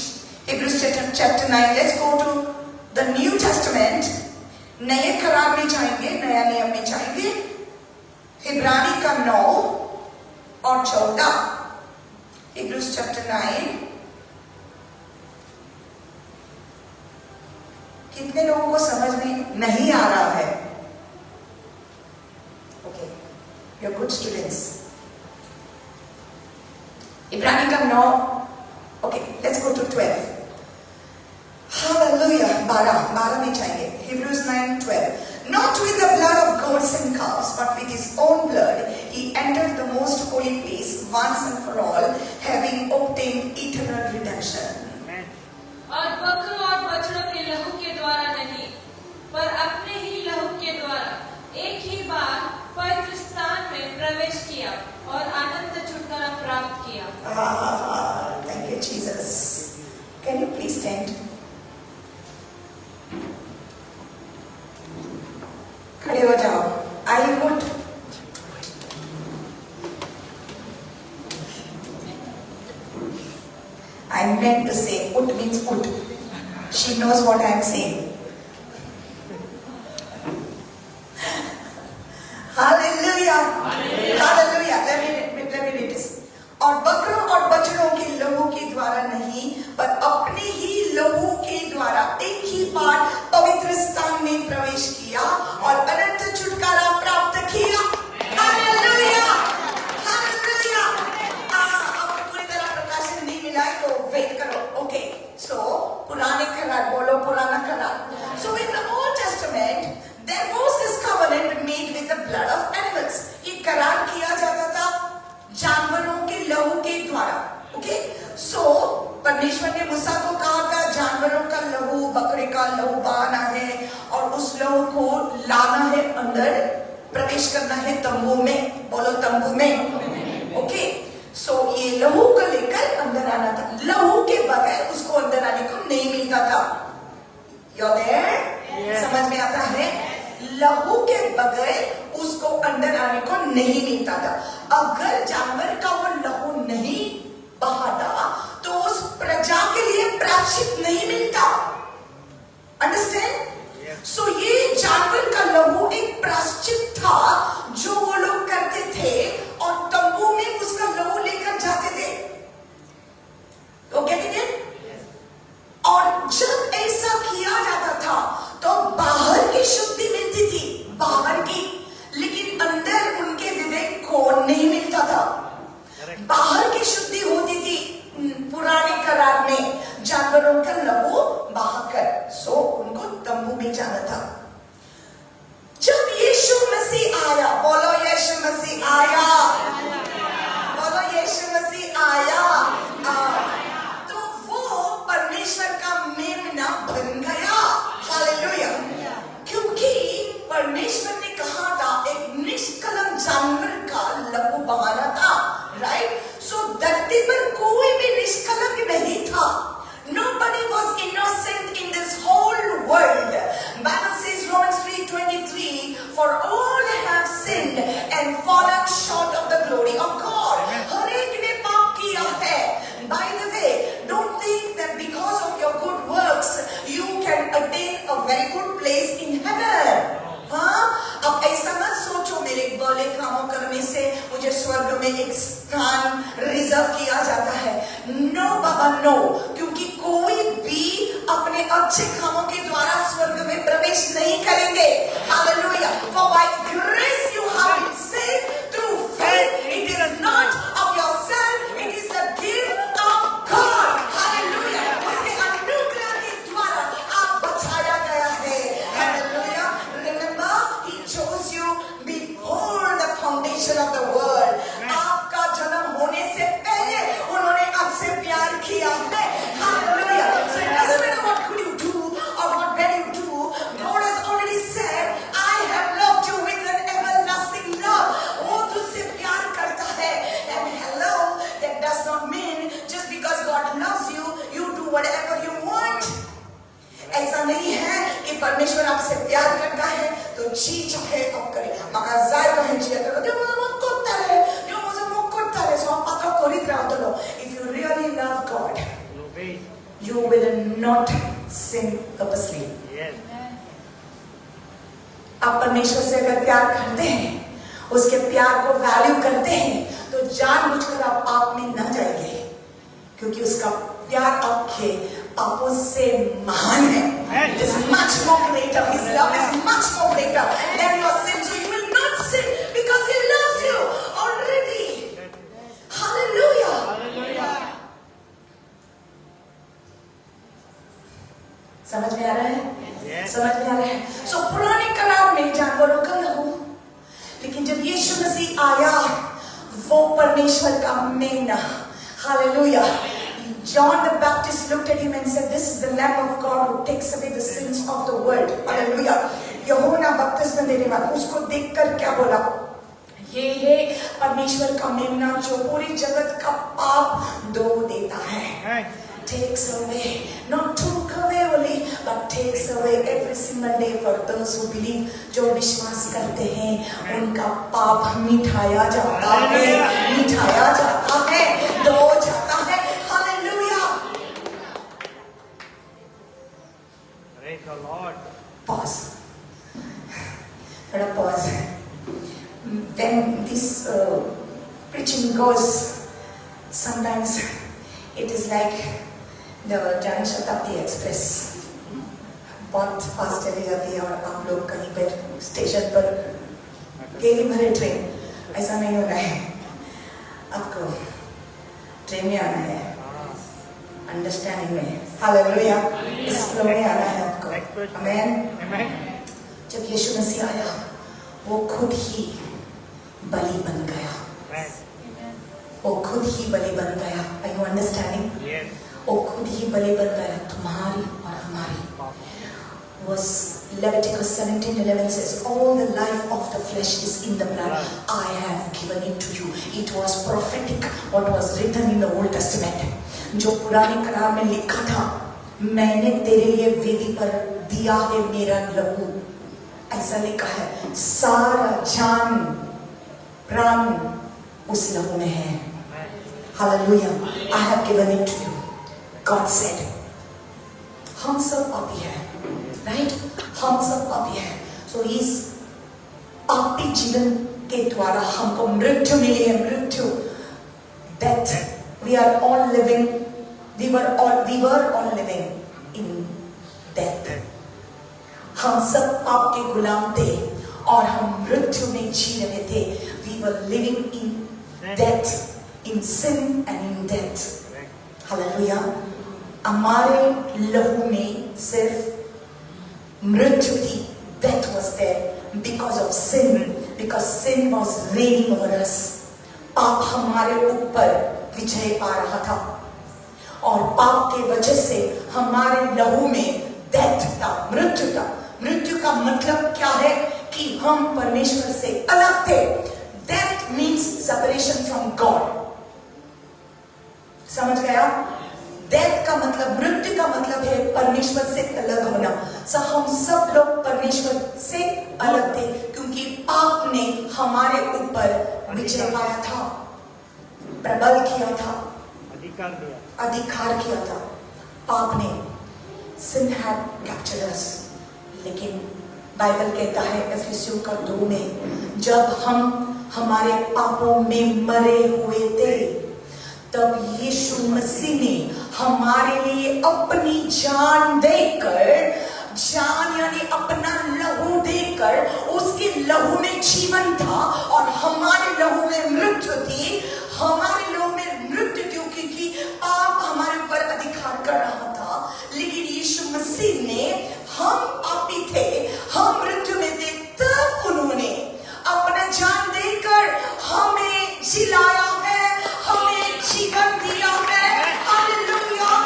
Hebrews chapter 9. Let's go to the New Testament. नए करार में जाएंगे, नया नियम में जाएंगे। इब्रानी का 9 और 14। Hebrews chapter 9। कितने लोगों को समझ में नहीं आ रहा है? Okay, you're good students. इब्रानी का 9। Okay, let's go to 12. Hallelujah. 12 में जाएंगे। Hebrews 9:12. Not with the blood of goats and calves, but with his own blood, he entered the most holy place once and for all, having obtained eternal redemption. और बकरों और बछड़ों के लहू के द्वारा नहीं, पर अपने ही लहू के द्वारा एक ही बार पवित्र स्थान में प्रवेश किया और आनंद छुटकारा प्राप्त किया। Thank you, Jesus. Can you please stand? खड़े हो जाओ। I would. I meant to say ut means ut. She knows what I am saying. Hallelujah. Hallelujah. Let me read this. और बकरों और बछड़ों के लहू के द्वारा नहीं, पर अपने ही लहू के द्वारा एक ही बार पवित्र स्थान में प्रवेश किया और अनंत छुटकारा प्राप्त किया। Hallelujah, hallelujah. अब पूरी तरह प्रकाशन नहीं मिला है तो वेट करो। ओके, सो पुराने करार बोलो, पुराना करार। So in the Old Testament there was this covenant made with the blood of animals. ये करार किया जाता था जानवरों के लहू के द्वारा। ओके, सो परमेश्वर ने मूसा को कहा था जानवरों का लहू, बकरे का लहू बहाना है और उस लहू को लाना है, अंदर प्रवेश करना है तंबू में। बोलो तंबू में। ओके, सो ये लहू को लेकर अंदर आना था। लहू के बगैर उसको अंदर आने को नहीं मिलता था। You're there? समझ में आता है? लहू के बगैर उसको अंदर आने को नहीं मिलता था। अगर जानवर का वो लहू नहीं बहाता तो उस प्रजा के लिए प्रायश्चित नहीं मिलता। अंडरस्टैंड? सो ये जानवर का लहू एक प्रायश्चित था जो वो लोग करते थे और तंबू में उसका लहू लेकर जाते थे। तो गेटिंग इट? और जब ऐसा किया जाता था तो बाहर की शुद्धि मिलती थी, बाहर की, लेकिन अंदर उनके विवेक को नहीं मिलता था। बाहर की शुद्धि होती थी पुराने करार में जानवरों का लहू बहाकर, सो उनको तंबू में जाना था। जब यीशु मसीह आया, बोलो यीशु मसीह आया, बोलो यीशु मसीह आया, तो वो परमेश्वर का मेमना बन गया। हालेलुया। क्योंकि परमेश्वर ने कहा था एक निष्कलंक जानवर का लहू बहाना था, राइट? सो धरती पर कोई भी निष्कलंक नहीं था। Nobody was innocent in this whole world. Bible says Romans 3:23, for all have sinned and fallen short of the glory of God. हर एक ने पाप किया है। By the way, don't think that because of your good works you can attain a very good place in heaven. हाँ, अब ऐसा मत सोचो मेरे भले कामों करने से मुझे स्वर्ग में एक स्थान रिजर्व किया जाता है। नो बाबा नो, क्योंकि कोई भी अपने अच्छे कामों के द्वारा स्वर्ग में प्रवेश नहीं करेंगे। Hallelujah. For by grace you have been saved through faith. It is not of yourself, it is the gift you will not sin purposely. Yes. आप परमेश्वर से अगर प्यार करते हैं, उसके प्यार को वैल्यू करते हैं, तो जानबूझकर आप पाप में न जाएंगे, क्योंकि उसका प्यार आपके पापों से महान है. It is much more greater. His love is much more greater than your sin. So you will not sin because He loves you already. Hallelujah. Hallelujah. समझ में आ रहा है? Yes. समझ में आ रहा है? So पुराने करार में जानवरों का लहू, लेकिन जब यीशु मसीह आया, वो परमेश्वर का मेमना. Hallelujah. John the Baptist looked at him and said, "This is the Lamb of God who takes away the sins of the world." Hallelujah. यूहन्ना बपतिस्मा देने वाला उसको देखकर क्या बोला? ये है परमेश्वर का मेमना जो पूरी जगत का पाप धो देता है. Takes away, not took away only, but takes away every single day for those who believe. जो विश्वास करते हैं, उनका पाप मिटाया जाता है, मिटाया जाता है, धो जाता है. Hallelujah. Praise the Lord. Pause. Let us pause. When this preaching goes, sometimes it is like the Jani Shatabdi Express. बहुत फास्ट चली जाती है और आप लोग कहीं पर स्टेशन पर गेली भरे ट्रेन. ऐसा नहीं होना है. आपको ट्रेन में आना है, अंडरस्टैंडिंग में. हालेलुया. इस फ्लो में आना है आपको. आमेन. Amen. जब यीशु मसीह आया, वो खुद ही बलि बन गया. वो खुद ही बलि बन गया. Are you understanding? Yes. वो खुद ही बलि बन गया तुम्हारी और हमारी. Was Leviticus 17:11 says, "All the life of the flesh is in the blood. I have given it to you." It was prophetic what was written in the Old Testament. जो पुराने करार में लिखा था, मैंने तेरे लिए वेदी पर दिया है मेरा लहू. ऐसा लिखा है. सारा जान प्राण उस लहू में है. Hallelujah. I have given it to you. God said. हम सब पापी हैं, राइट? हम सब पापी हैं. सो इस पापी जीवन के द्वारा हमको मृत्यु मिली है. मृत्यु, death. We are all living. We were all living in death. हम सब पाप के गुलाम थे और हम मृत्यु में जी रहे थे. We were living in death, in sin and in death. Hallelujah. हमारे लहू में सिर्फ मृत्यु थी. Death was there because of sin, because sin was reigning over us. पाप हमारे ऊपर विजय पा रहा था और पाप के वजह से हमारे लहू में डेथ था, मृत्यु था. मृत्यु का मतलब क्या है? कि हम परमेश्वर से अलग थे. Death means separation from God. समझ गया? डेथ का मतलब, मृत्यु का मतलब है परमेश्वर से अलग होना. सो हम सब लोग परमेश्वर से अलग थे क्योंकि पाप ने हमारे ऊपर विजय पाया था, प्रबल किया था, अधिकार किया था. पाप ने, sin had captured us. लेकिन बाइबल कहता है एफिसियों का 2 में, जब हम हमारे पापों में मरे हुए थे, तब यीशु मसीह ने हमारे लिए अपनी जान देकर, जान यानी अपना लहू देकर, उसके लहू में जीवन था और हमारे लहू में मृत्यु थी. हमारे लहू में मृत्यु क्यों? क्योंकि पाप हमारे ऊपर अधिकार कर रहा था. लेकिन यीशु मसीह ने, हम पापी थे, हम मृत्यु में थे, तब उन्होंने अपना जान देकर हमें जिलाया है, हमें जीवन दिया है. Hallelujah.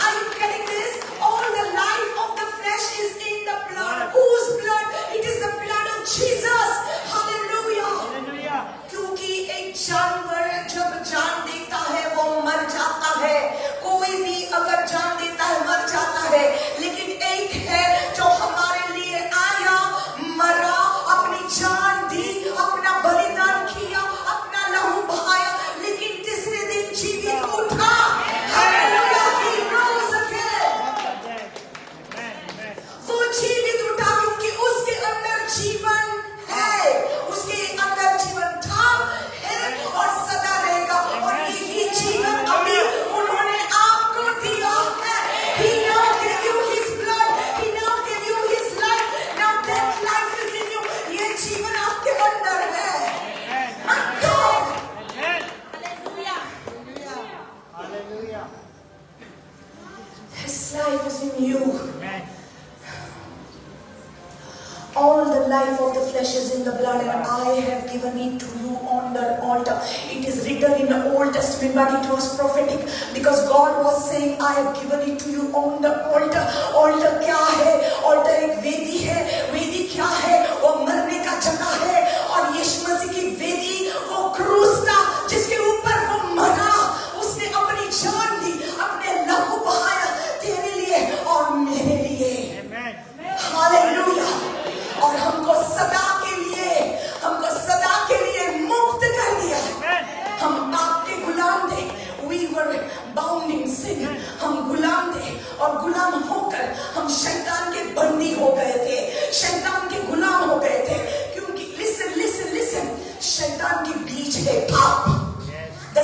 Are you getting this? All the life of the flesh is in the blood. Whose blood? It is the blood of Jesus. Hallelujah. Hallelujah. क्योंकि एक जानवर जब जान देता है वो मर जाता है. कोई भी अगर जान देता है मर जाता है. लेकिन एक है जो हमारे लिए आया, मरा, अपनी जान दी, अपना बलिदान किया, अपना लहू बहाया, लेकिन तीसरे दिन जीवित उठा. Hallelujah. He rose again. is in you. Amen. All the life of the flesh is in the blood, and I have given it to you on the altar. It is written in the Old Testament, but it was prophetic because God was saying, I have given it to you on the altar. Altar क्या है? Altar एक वेदी है. वेदी क्या है? वो मरने का जगह है. और यीशु मसीह की वेदी वो क्रूस था जिसके ऊपर वो मरा. उसने अपनी जान दी, अपने लहू बहाया तेरे लिए और मेरे लिए. हालेलुया. और हमको सदा के लिए मुक्त कर दिया. हम आपके गुलाम थे. We were bound in sin. हम गुलाम थे और गुलाम होकर हम शैतान के बंदी हो गए थे, शैतान के गुलाम हो गए थे. क्योंकि listen, शैतान के बीच है पाप. The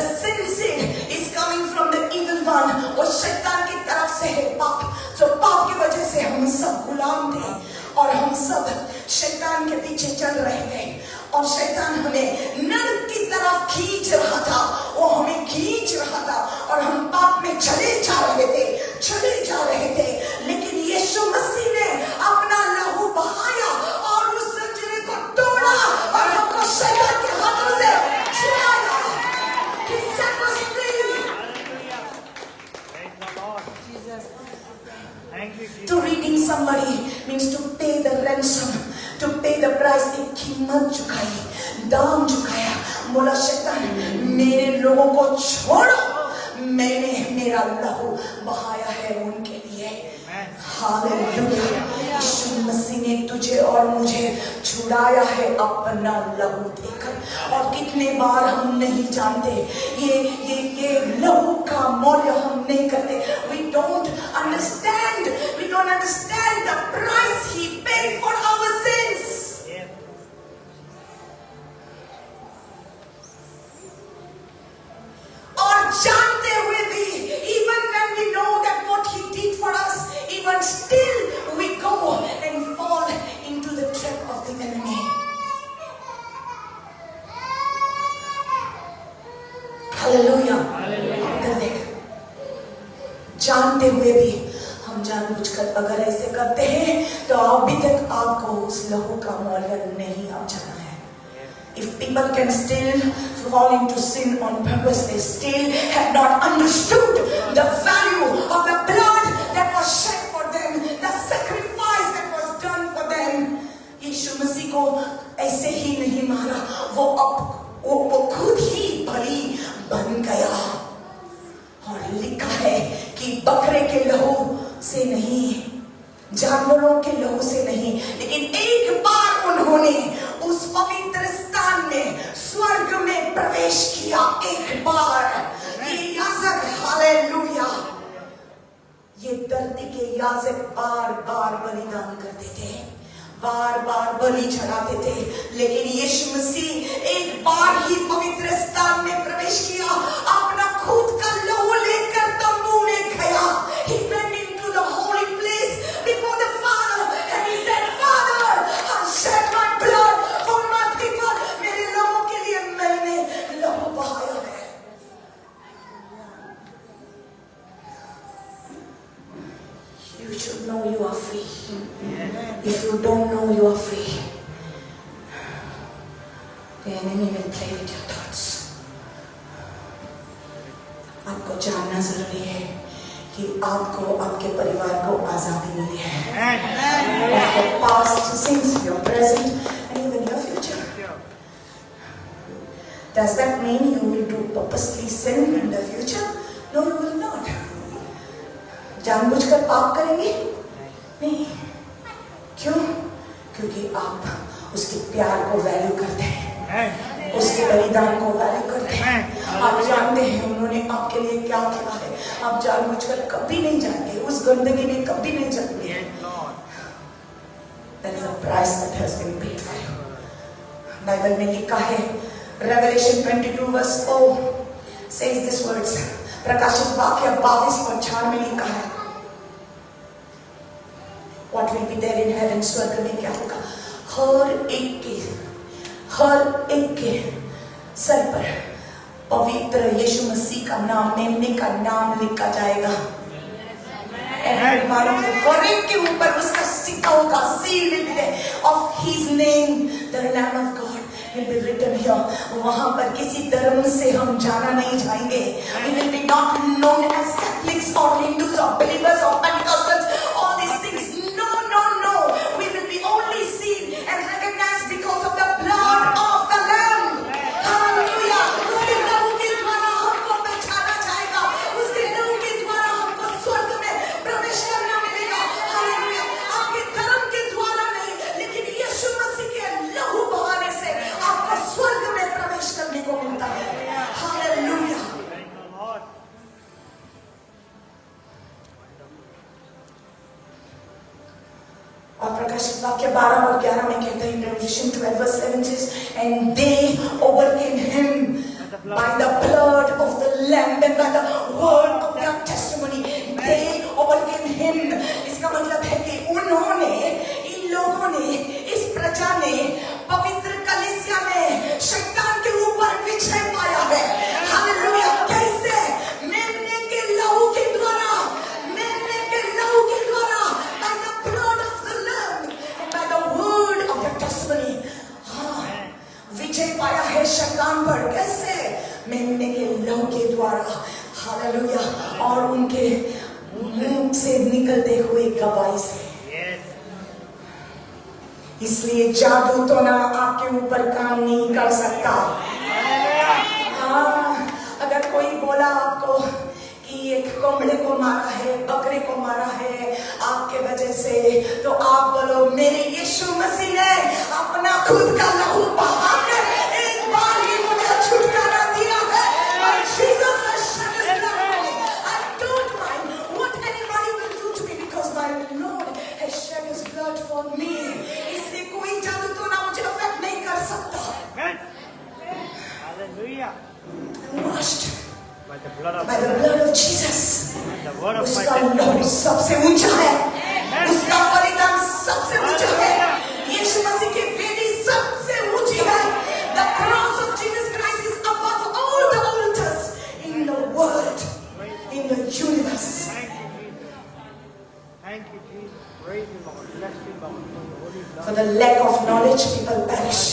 sin seed is coming from the evil one. वो शैतान की तरफ से है पाप. तो पाप की वजह से हम सब गुलाम थे और हम सब शैतान के पीछे चल रहे थे. और शैतान हमें नरक की तरफ खींच रहा था. वो हमें खींच रहा था और हम पाप में चले जा रहे थे. लेकिन यीशु मसीह ने अपना लहू बहाया और उस जंजीर को तोड़ा और हमको शैतान के हाथों से छुड़ाया. He set us free. Praise the Lord. Jesus. Thank you, Jesus. To redeem somebody means to pay the ransom, to pay the price. एक कीमत चुकाई, दाम चुकाया. बोला शैतान मेरे लोगों को छोड़ो, मैंने मेरा लहू बहाया है उनके लिए. हालेलुया. यीशु मसीह ने तुझे और मुझे छुड़ाया है अपना लहू देकर. और कितने बार हम नहीं जानते, ये लहू का मौल्य हम नहीं करते. We don't understand the price he paid for our sins. और जानते हुए भी, even when we know that what he did for us, even still we go and fall into the trap of the enemy. Hallelujah. जानते हुए भी हम जानबूझकर अगर ऐसे करते हैं तो अभी तक आपको उस लहू का मौल्य नहीं आप जाना है. If people can still fall into sin on purpose, they still have not understood the value of the blood that was shed for them, the sacrifice that was done for them. यीशु मसीह को ऐसे ही नहीं मारा, वो खुद ही बलि बन गया. और लिखा है कि बकरे के लहू से नहीं, जानवरों के लहू से नहीं, लेकिन एक बार उन्होंने उस पवित्र स्थान में, स्वर्ग में प्रवेश किया. एक बार ये याजक, हालेलुया, ये धरती के याजक बार बार बलिदान करते थे, बार बार बलि चढ़ाते थे. लेकिन यीशु मसीह एक बार ही पवित्र स्थान में प्रवेश किया, अपना खुद का लहू लेकर तंबू में गया. He went into the holy place before the Father and he said, Father, I shed my blood for my people. मेरे लोगों के लिए मैंने लहू बहाया है. You should know you are free. If you don't know you are free, the enemy will play with your thoughts. आपको जानना जरूरी है कि आपको आपके परिवार को आजादी मिली है. Of your past sins, your present, and even your future. Does that mean you will do purposely sin in the future? No, you will not. जानबूझकर पाप करेंगे? नहीं. क्यों? क्योंकि आप उसके प्यार को वैल्यू करते हैं, उसके बलिदान को वैल्यू करते हैं. आप जानते हैं उन्होंने आपके लिए क्या किया है. आप जानबूझकर कभी नहीं जाएंगे, उस गंदगी में कभी नहीं जाएंगे. There is a price that has been paid for you. Bible में लिखा है, Revelation 22 verse 4 says these words. प्रकाशित वाक्य 22:4 में लिखा है, What will be there in heaven? स्वर्ग में क्या होगा? हर एक के सर पर पवित्र यीशु मसीह का नाम, मेमने का नाम लिखा जाएगा. every one of them, और एक के ऊपर उसका सिक्का होगा, seal will be there of his name, the Lamb of God will be written here. वहाँ पर किसी धर्म से हम जाना नहीं जाएंगे. We will be not known as Catholics or Hindus or believers or Pentecostals, all these things. No, no, no. We will be only seen and recognized because of the blood of the Lamb. Hallelujah. उसके लहू के द्वारा हमको पहचाना जाएगा. उसके लहू के द्वारा हमको स्वर्ग में प्रवेश करना मिलेगा. Hallelujah. आपके धर्म के द्वारा नहीं, लेकिन यीशु मसीह के लहू बहाने से आपको स्वर्ग में प्रवेश करने को मिलता है. Hallelujah. Thank you, Lord. और प्रकाशित वाक्य 12 और 11 में कहता है, Revelation 12 verse 7 says, and they overcame him by the blood of the Lamb and by the word of their testimony. They overcame him. इसका मतलब है कि उन्होंने, इन लोगों ने, इस प्रजा ने पवित्र कलीसिया में शैतान के ऊपर विजय पाया है. हालेलुया. कैसे? मेमने के लहू के द्वारा, मेमने के लहू के द्वारा, by the blood of the Lamb and by the word of the testimony. हाँ, विजय पाया है शैतान पर. कैसे? मेमने के लहू के द्वारा. हालेलुया. और उनके मुंह से निकलते हुए गवाही से. Yes. इसलिए जादू तो ना आपके ऊपर काम नहीं कर सकता. हाँ, अगर कोई बोला आपको कि एक कोमड़े को मारा है, बकरे को मारा है आपके वजह से, तो आप बोलो मेरे यीशु मसीह ने अपना खुद का लहू बहाकर एक बार ही मुझे छुटकारा दिया है. और Jesus has shed his blood for me. I don't mind what anybody will do to me because my Lord has shed his blood for me. इसलिए कोई जादू तो ना मुझे अफेक्ट नहीं कर सकता. Amen. Hallelujah. I'm washed By the blood of by the blood of Jesus. and the word of my उसका लहू testimony. सबसे ऊंचा है. उसका बलिदान सबसे ऊंचा है. यीशु मसीह की वेदी सबसे ऊंची है. The cross of Jesus Christ is above all the altars in the world, in the universe. Thank you, Jesus. Thank you, Jesus. Praise you, Lord. Bless you, Lord. For the holy For blood. the lack of knowledge, people perish.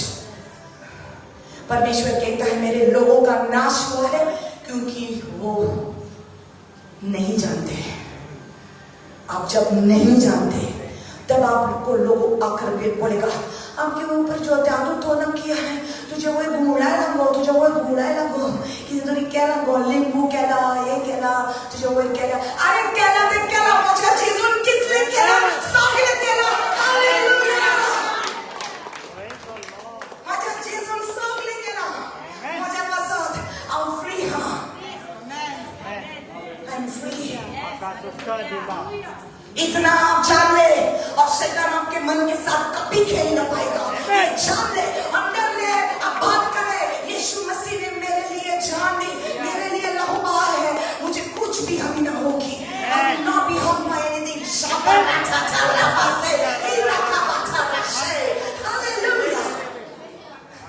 परमेश्वर कहता है मेरे लोगों का नाश हुआ है क्योंकि वो नहीं जानते. आप जब नहीं जानते तब आपको लोगों आकर के बोलेगा आपके ऊपर जो जादू टोना किया है तुझे वो घुड़ाए लगो, तुझे वो घुड़ाए लगो, किसी तुझे क्या लगो, लिंबू कहला, ये कहला, तुझे वो कहला. अरे कहला ते कहला मुझे चीज उन कितने कहला सागले कहला. हालेलुया. Praise the Lord. मुझे चीज उन सागले कहला. मुझे पसंद. I'm free. हाँ, Amen. I'm free. Makasuska diba. इतना आप जान ले और शैतान आपके मन के साथ कभी खेल न पाएगा. जान ले, अंदर ले, आप बात करें. यीशु मसीह ने मेरे लिए जान दी, मेरे लिए लहू बहा है, मुझे कुछ भी हानि न होगी. I will not be harmed by anything. Hallelujah.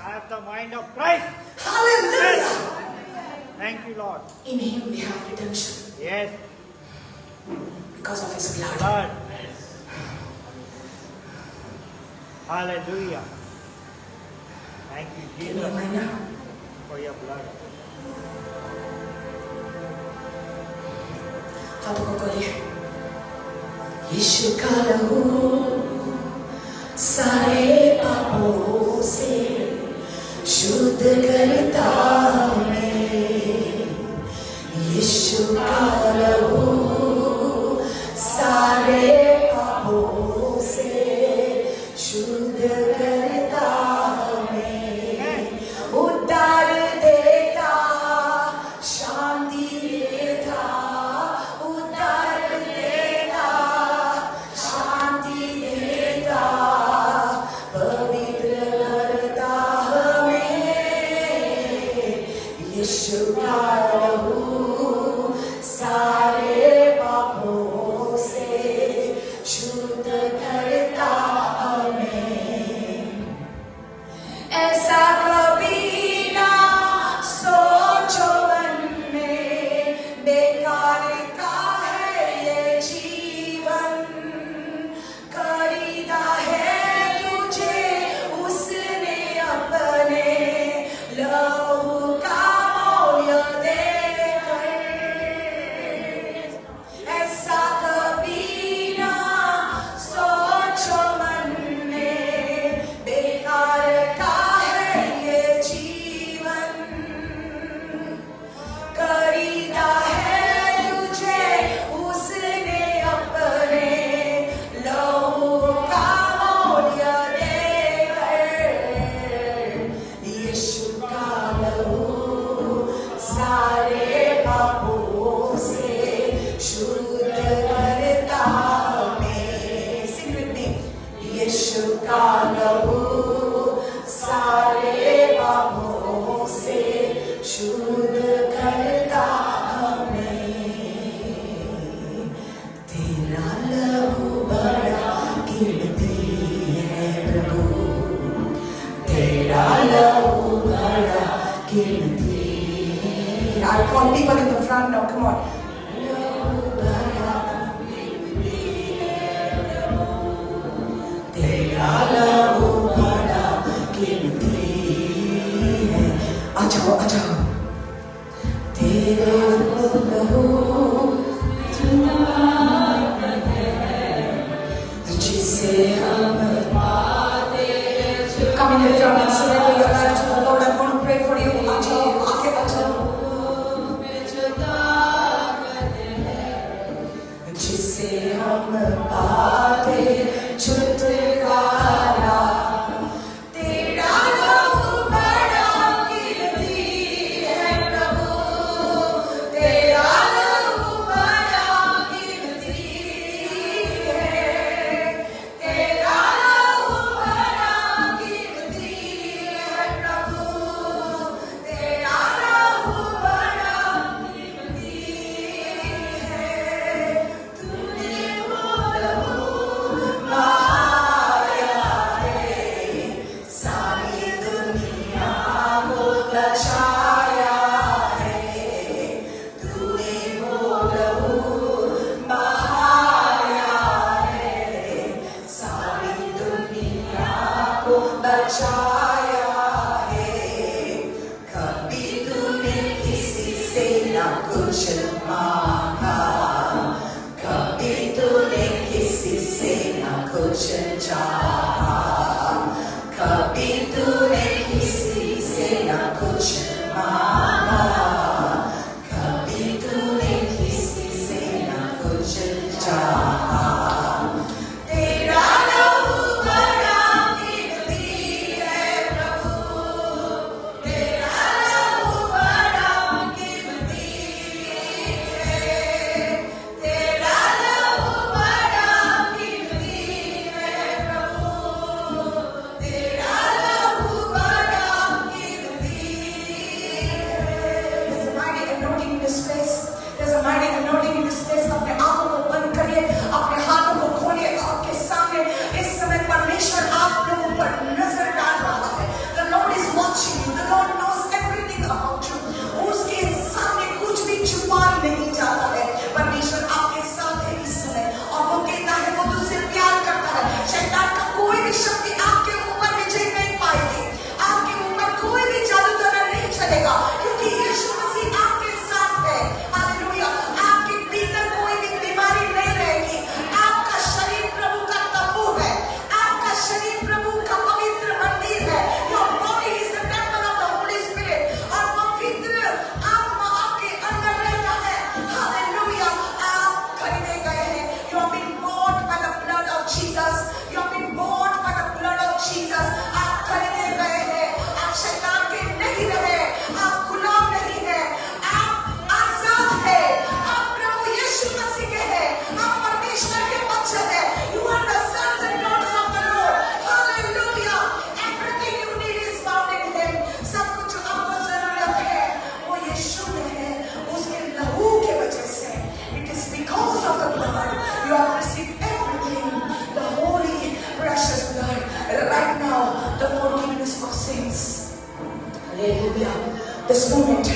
I have the mind of Christ. Hallelujah. Thank you, Lord. In him we have redemption Yes, because of his blood. blood. Hallelujah. Thank you, Jesus, Amen. for your blood. हाथों को खोलिए. यीशु का लहू सारे पापों से शुद्ध करता हमें. यीशु का लहू सारे पापों से शुद्ध करता हमें. उद्धार देता, शांति देता, उद्धार देता, शांति देता, पवित्र करता हमें. यीशु का लहू सारे पापों से शुद्ध करता हमें. ऐसा कभी ना सोचो मन में, बेकार का है ये जीवन. खुद करता हमें, तेरा लहू बड़ा कीमती है प्रभु, तेरा लहू बड़ा कीमती। I call people in the front now, come on. लहू बड़ा कीमती है प्रभु, तेरा लहू बड़ा कीमती है। आ जाओ आ जाओ। तेरे लहू जिसे हम पाते। Come in the front and surrender your life to the Lord. I'm going to pray for you. आ जाओ आगे आ जाओ। जिसे हम पाते छुटकारा, तेरा लहू बड़ा कीमती है प्रभु, तेरा लहू बड़ा कीमती है, तेरा लहू बड़ा कीमती है प्रभु, तेरा लहू बड़ा कीमती है। तूने वो लहू बहाया है, सारी दुनिया को बचाया है। तूने वो लहू बहाया है, सारी दुनिया को बचाया है। कभी तूने किसी से ना कुछ मांगा, कभी तूने किसी से ना कुछ चाहा, कभी तूने किसी से ना कुछ मांगा, कभी तूने किसी से ना कुछ चाहा। तेरा लहू बड़ा कीमती है प्रभु, तेरा लहू बड़ा कीमती है, तेरा लहू बड़ा कीमती है प्रभु, तेरा लहू बड़ा कीमती है। There's a mighty anointing in this place. There's a mighty anointing in this place. अपने आंखों को बंद करिए, अपने हाथों को खोलिए। आपके सामने इस समय परमेश्वर आप लोगों पर नजर डाल रहा है। The Lord is watching you. The Lord knows everything about you. उसके सामने कुछ भी छुपा नहीं जाता है। परमेश्वर आपके साथ है इस समय और वो कहता है वो तुझसे प्यार करता है। शैतान का कोई भी शक्ति आपके ऊपर विजय नहीं पाएगी, आपके ऊपर कोई भी जादू टोना नहीं चलेगा, क्योंकि यीशु मसीह आपके साथ है। हालेलुया। आपके भीतर कोई भी बीमारी नहीं रहेगी। आपका शरीर प्रभु का तंबू है, आपका शरीर प्रभु का पवित्र मंदिर है। Your body is the temple of the Holy Spirit और पवित्र आत्मा आपके अंदर रहता है। हालेलुया। आप खरीदे गए हैं। You have been bought by the blood of Jesus. You have been bought by the blood of Jesus. आप खरीदे गए हैं। आप शैतान के नहीं रहे, आप गुलाम नहीं हैं, आप आजाद हैं। आप प्रभु यीशु मसीह के हैं, आप परमेश्वर के बच्चे हैं। You are the sons and daughters of the Lord. Hallelujah. Everything you need is found in Him. सब कुछ जो आपको जरूरत है वो यीशु में है, उसके लहू के वजह से। It is because of the blood you have received everything. The holy precious blood. Right now, the forgiveness of sins. Hallelujah. This moment,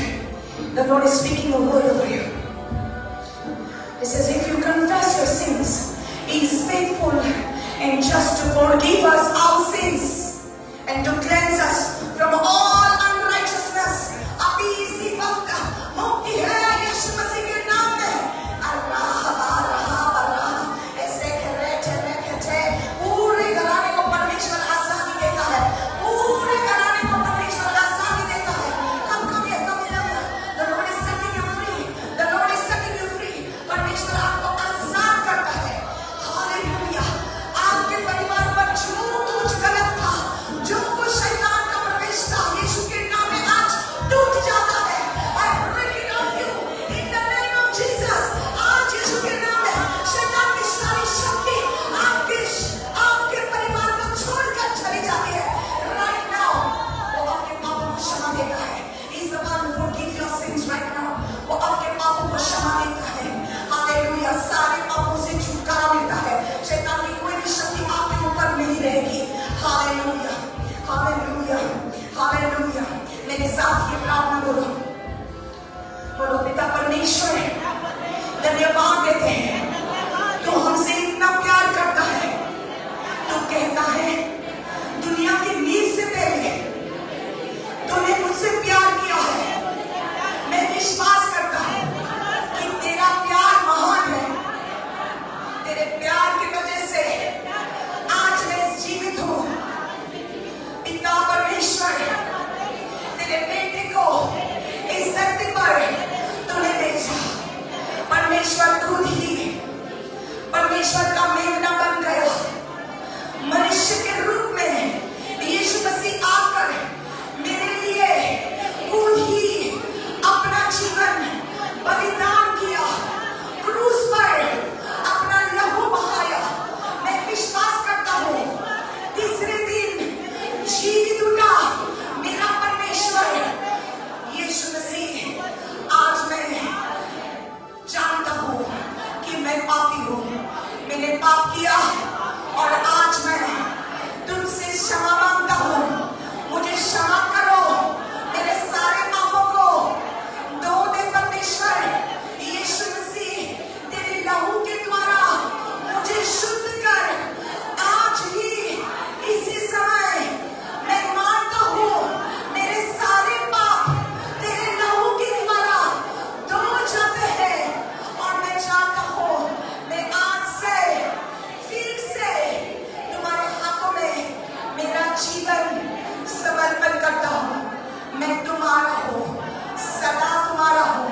the Lord is speaking a word over you. He says, if you confess your sins, He is faithful and just to forgive us our sins and to cleanse us from all unrighteousness. अभी इसी वक्त मुक्ति है यीशु मसीह के नाम में। अल्लाह ऐसे कहते पूरे घराने को परमेश्वर आसानी देता है, पूरे घराने को परमेश्वर आसानी देता है। Come here, come here. The Lord is setting you free. The Lord is setting you free. परमेश्वर आपको आजाद करता है। हालेलुया। आपके परिवार पर जो कुछ गलत था, जो कुछ शैतान का प्रवेश था, पाप किया और आज मैं तुझसे क्षमा मांगता हूँ। मुझे क्षमा करो, मेरे सारे पापों को धो दे परमेश्वर। यीशु मसीह तेरे लहू के द्वारा मुझे शुद्ध कर। आज ही इसी समय मैं मानता हूँ मेरे सारे पाप तेरे लहू के द्वारा धो जाते हैं और मैं चाहता हूँ मैं आज से फिर से तुम्हारे हाथों में मेरा जीवन समर्पण करता हूँ। मैं तुम्हारा हूँ, सदा तुम्हारा हूँ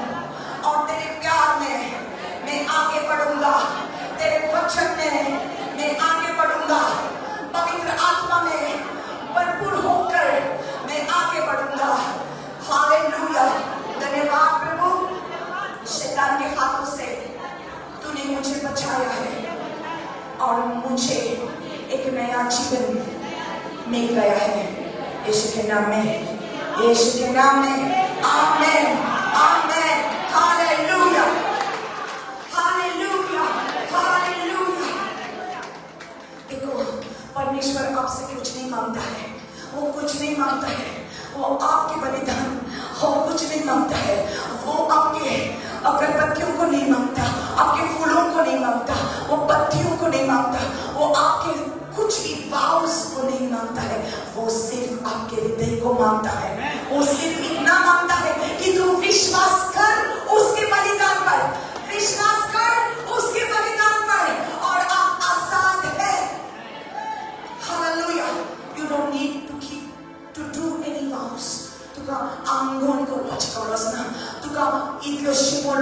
और तेरे प्यार में मैं आगे बढ़ूंगा, तेरे वचन में मैं आगे बढ़ूंगा, पवित्र आत्मा में भरपूर होकर मैं आगे बढ़ूंगा। हालेलुया। धन्यवाद प्रभु, शैतान के हाथों से तूने मुझे बचाया है और मुझे एक नया जीवन मिल गया है। यीशु के नाम में, यीशु के नाम में, आमेन, आमेन, हालेलुया, हालेलुया, हालेलुया। देखो, परमेश्वर आपसे कुछ नहीं मांगता है, वो कुछ नहीं मांगता है, वो आपके बलिदान वो कुछ नहीं मांगता है, वो आपके अगरबत्तियों को नहीं मांगता, आपके फूलों को नहीं मांगता, वो पत्तियों को नहीं मांगता, वो आपके कुछ भी वाउस को नहीं मांगता है, वो सिर्फ आपके हृदय को मांगता है। वो सिर्फ इतना मांगता है कि तू विश्वास कर उसके बलिदान पर, विश्वास कर उसके बलिदान पर और आप आजाद है। Hallelujah. You don't need to do any vows. तुका आंगोन को पचकारसना, तुका इतलोशिमोर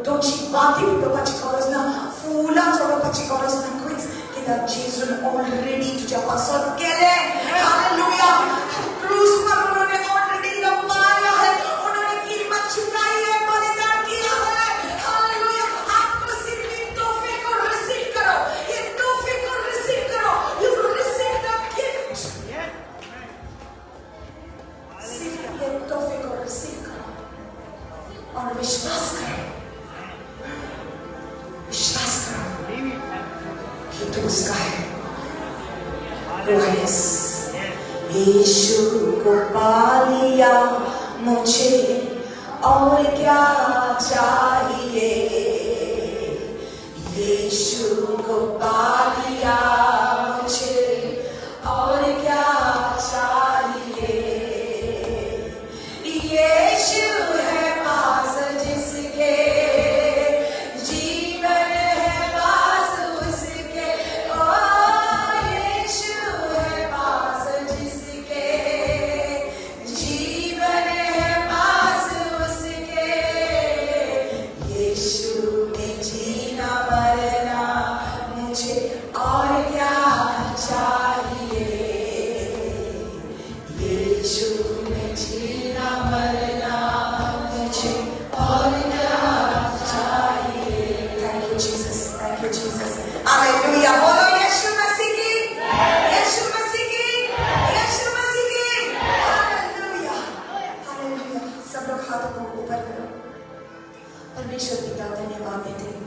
दोची बाती तो पचकारसना, फूला चोरो पचकारसना कुछ किधर जीसस already तुझे पासों केले। हालेलुया। क्रूस पर उन्होंने already लंबाया है, उन्होंने कीमत चुकाई है, बलिदान किया है। हालेलुया। आपको सिर्फ इन तोहफे को रिसीव करो, ये तोहफे को रिसीव करो। You receive the gift. सिर्फ ये तोहफे को रिसीव करो और विश्वास करो, विश्वास करो कि तू उसका है। यीशु को पा लिया मुझे और क्या चाहिए, यीशु को पा लिया मुझे और क्या चाहिए। यीशु है पास जिसके जीवन है पास उसके, ओ यीशु है पास जिसके जीवन है पास उसके। यीशु में जीना मरना मुझे और क्या चाहिए, यीशु में जीना मरना मुझे और क्या चाहिए। Thank you Jesus, thank you Jesus, hallelujah. बोलो यीशु मसीह की, यीशु मसीह की, यीशु मसीह की, हालेलुया, हालेलुया। सब लोग हाथों को ऊपर करो। परमेश्वर पिता धन्यवाद देते हैं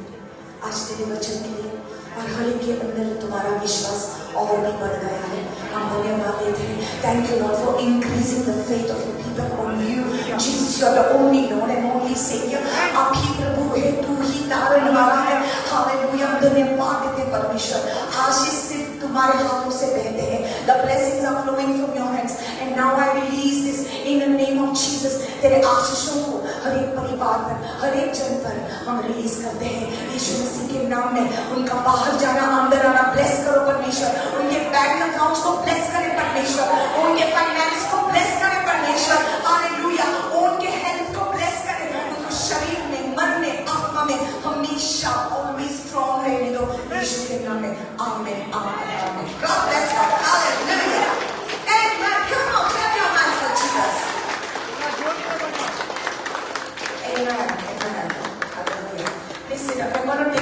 आज तेरे वचन के लिए और हर एक के अंदर तुम्हारा विश्वास और भी बढ़ गया है। हम धन्यवाद देते हैं। Thank you Lord for increasing the faith of your people on you. Jesus, you are the only Lord and only Savior. आप ही प्रभु है, तू ही तारण वाला है। हालेलुया। हम धन्यवाद देते हैं परमेश्वर। आशीष सिर्फ तुम्हारे हाथों से बहते हैं। The blessings are flowing from your hands and now I release this in the name of Jesus. तेरे आशीषों को हर एक परिवार पर, हर एक जन पर हम रिलीज करते हैं यीशु मसीह के नाम में। उनका बाहर जाना अंदर आना ब्लेस करो परमेश्वर, उनके बैंक अकाउंट्स को ब्लेस करें परमेश्वर, उनके फाइनेंस को ब्लेस करें परमेश्वर। हालेलुया। उनके हेल्थ को ब्लेस करें, उनको शरीर में, मन में, आत्मा में हमेशा ऑलवेज स्ट्रांग रहने दो यीशु के नाम में। आमीन, आमीन, आमीन। God bless you. Hallelujah. Amen. Come on, clap your hands for Jesus. Amen. Amen. Hallelujah. Listen, I'm going to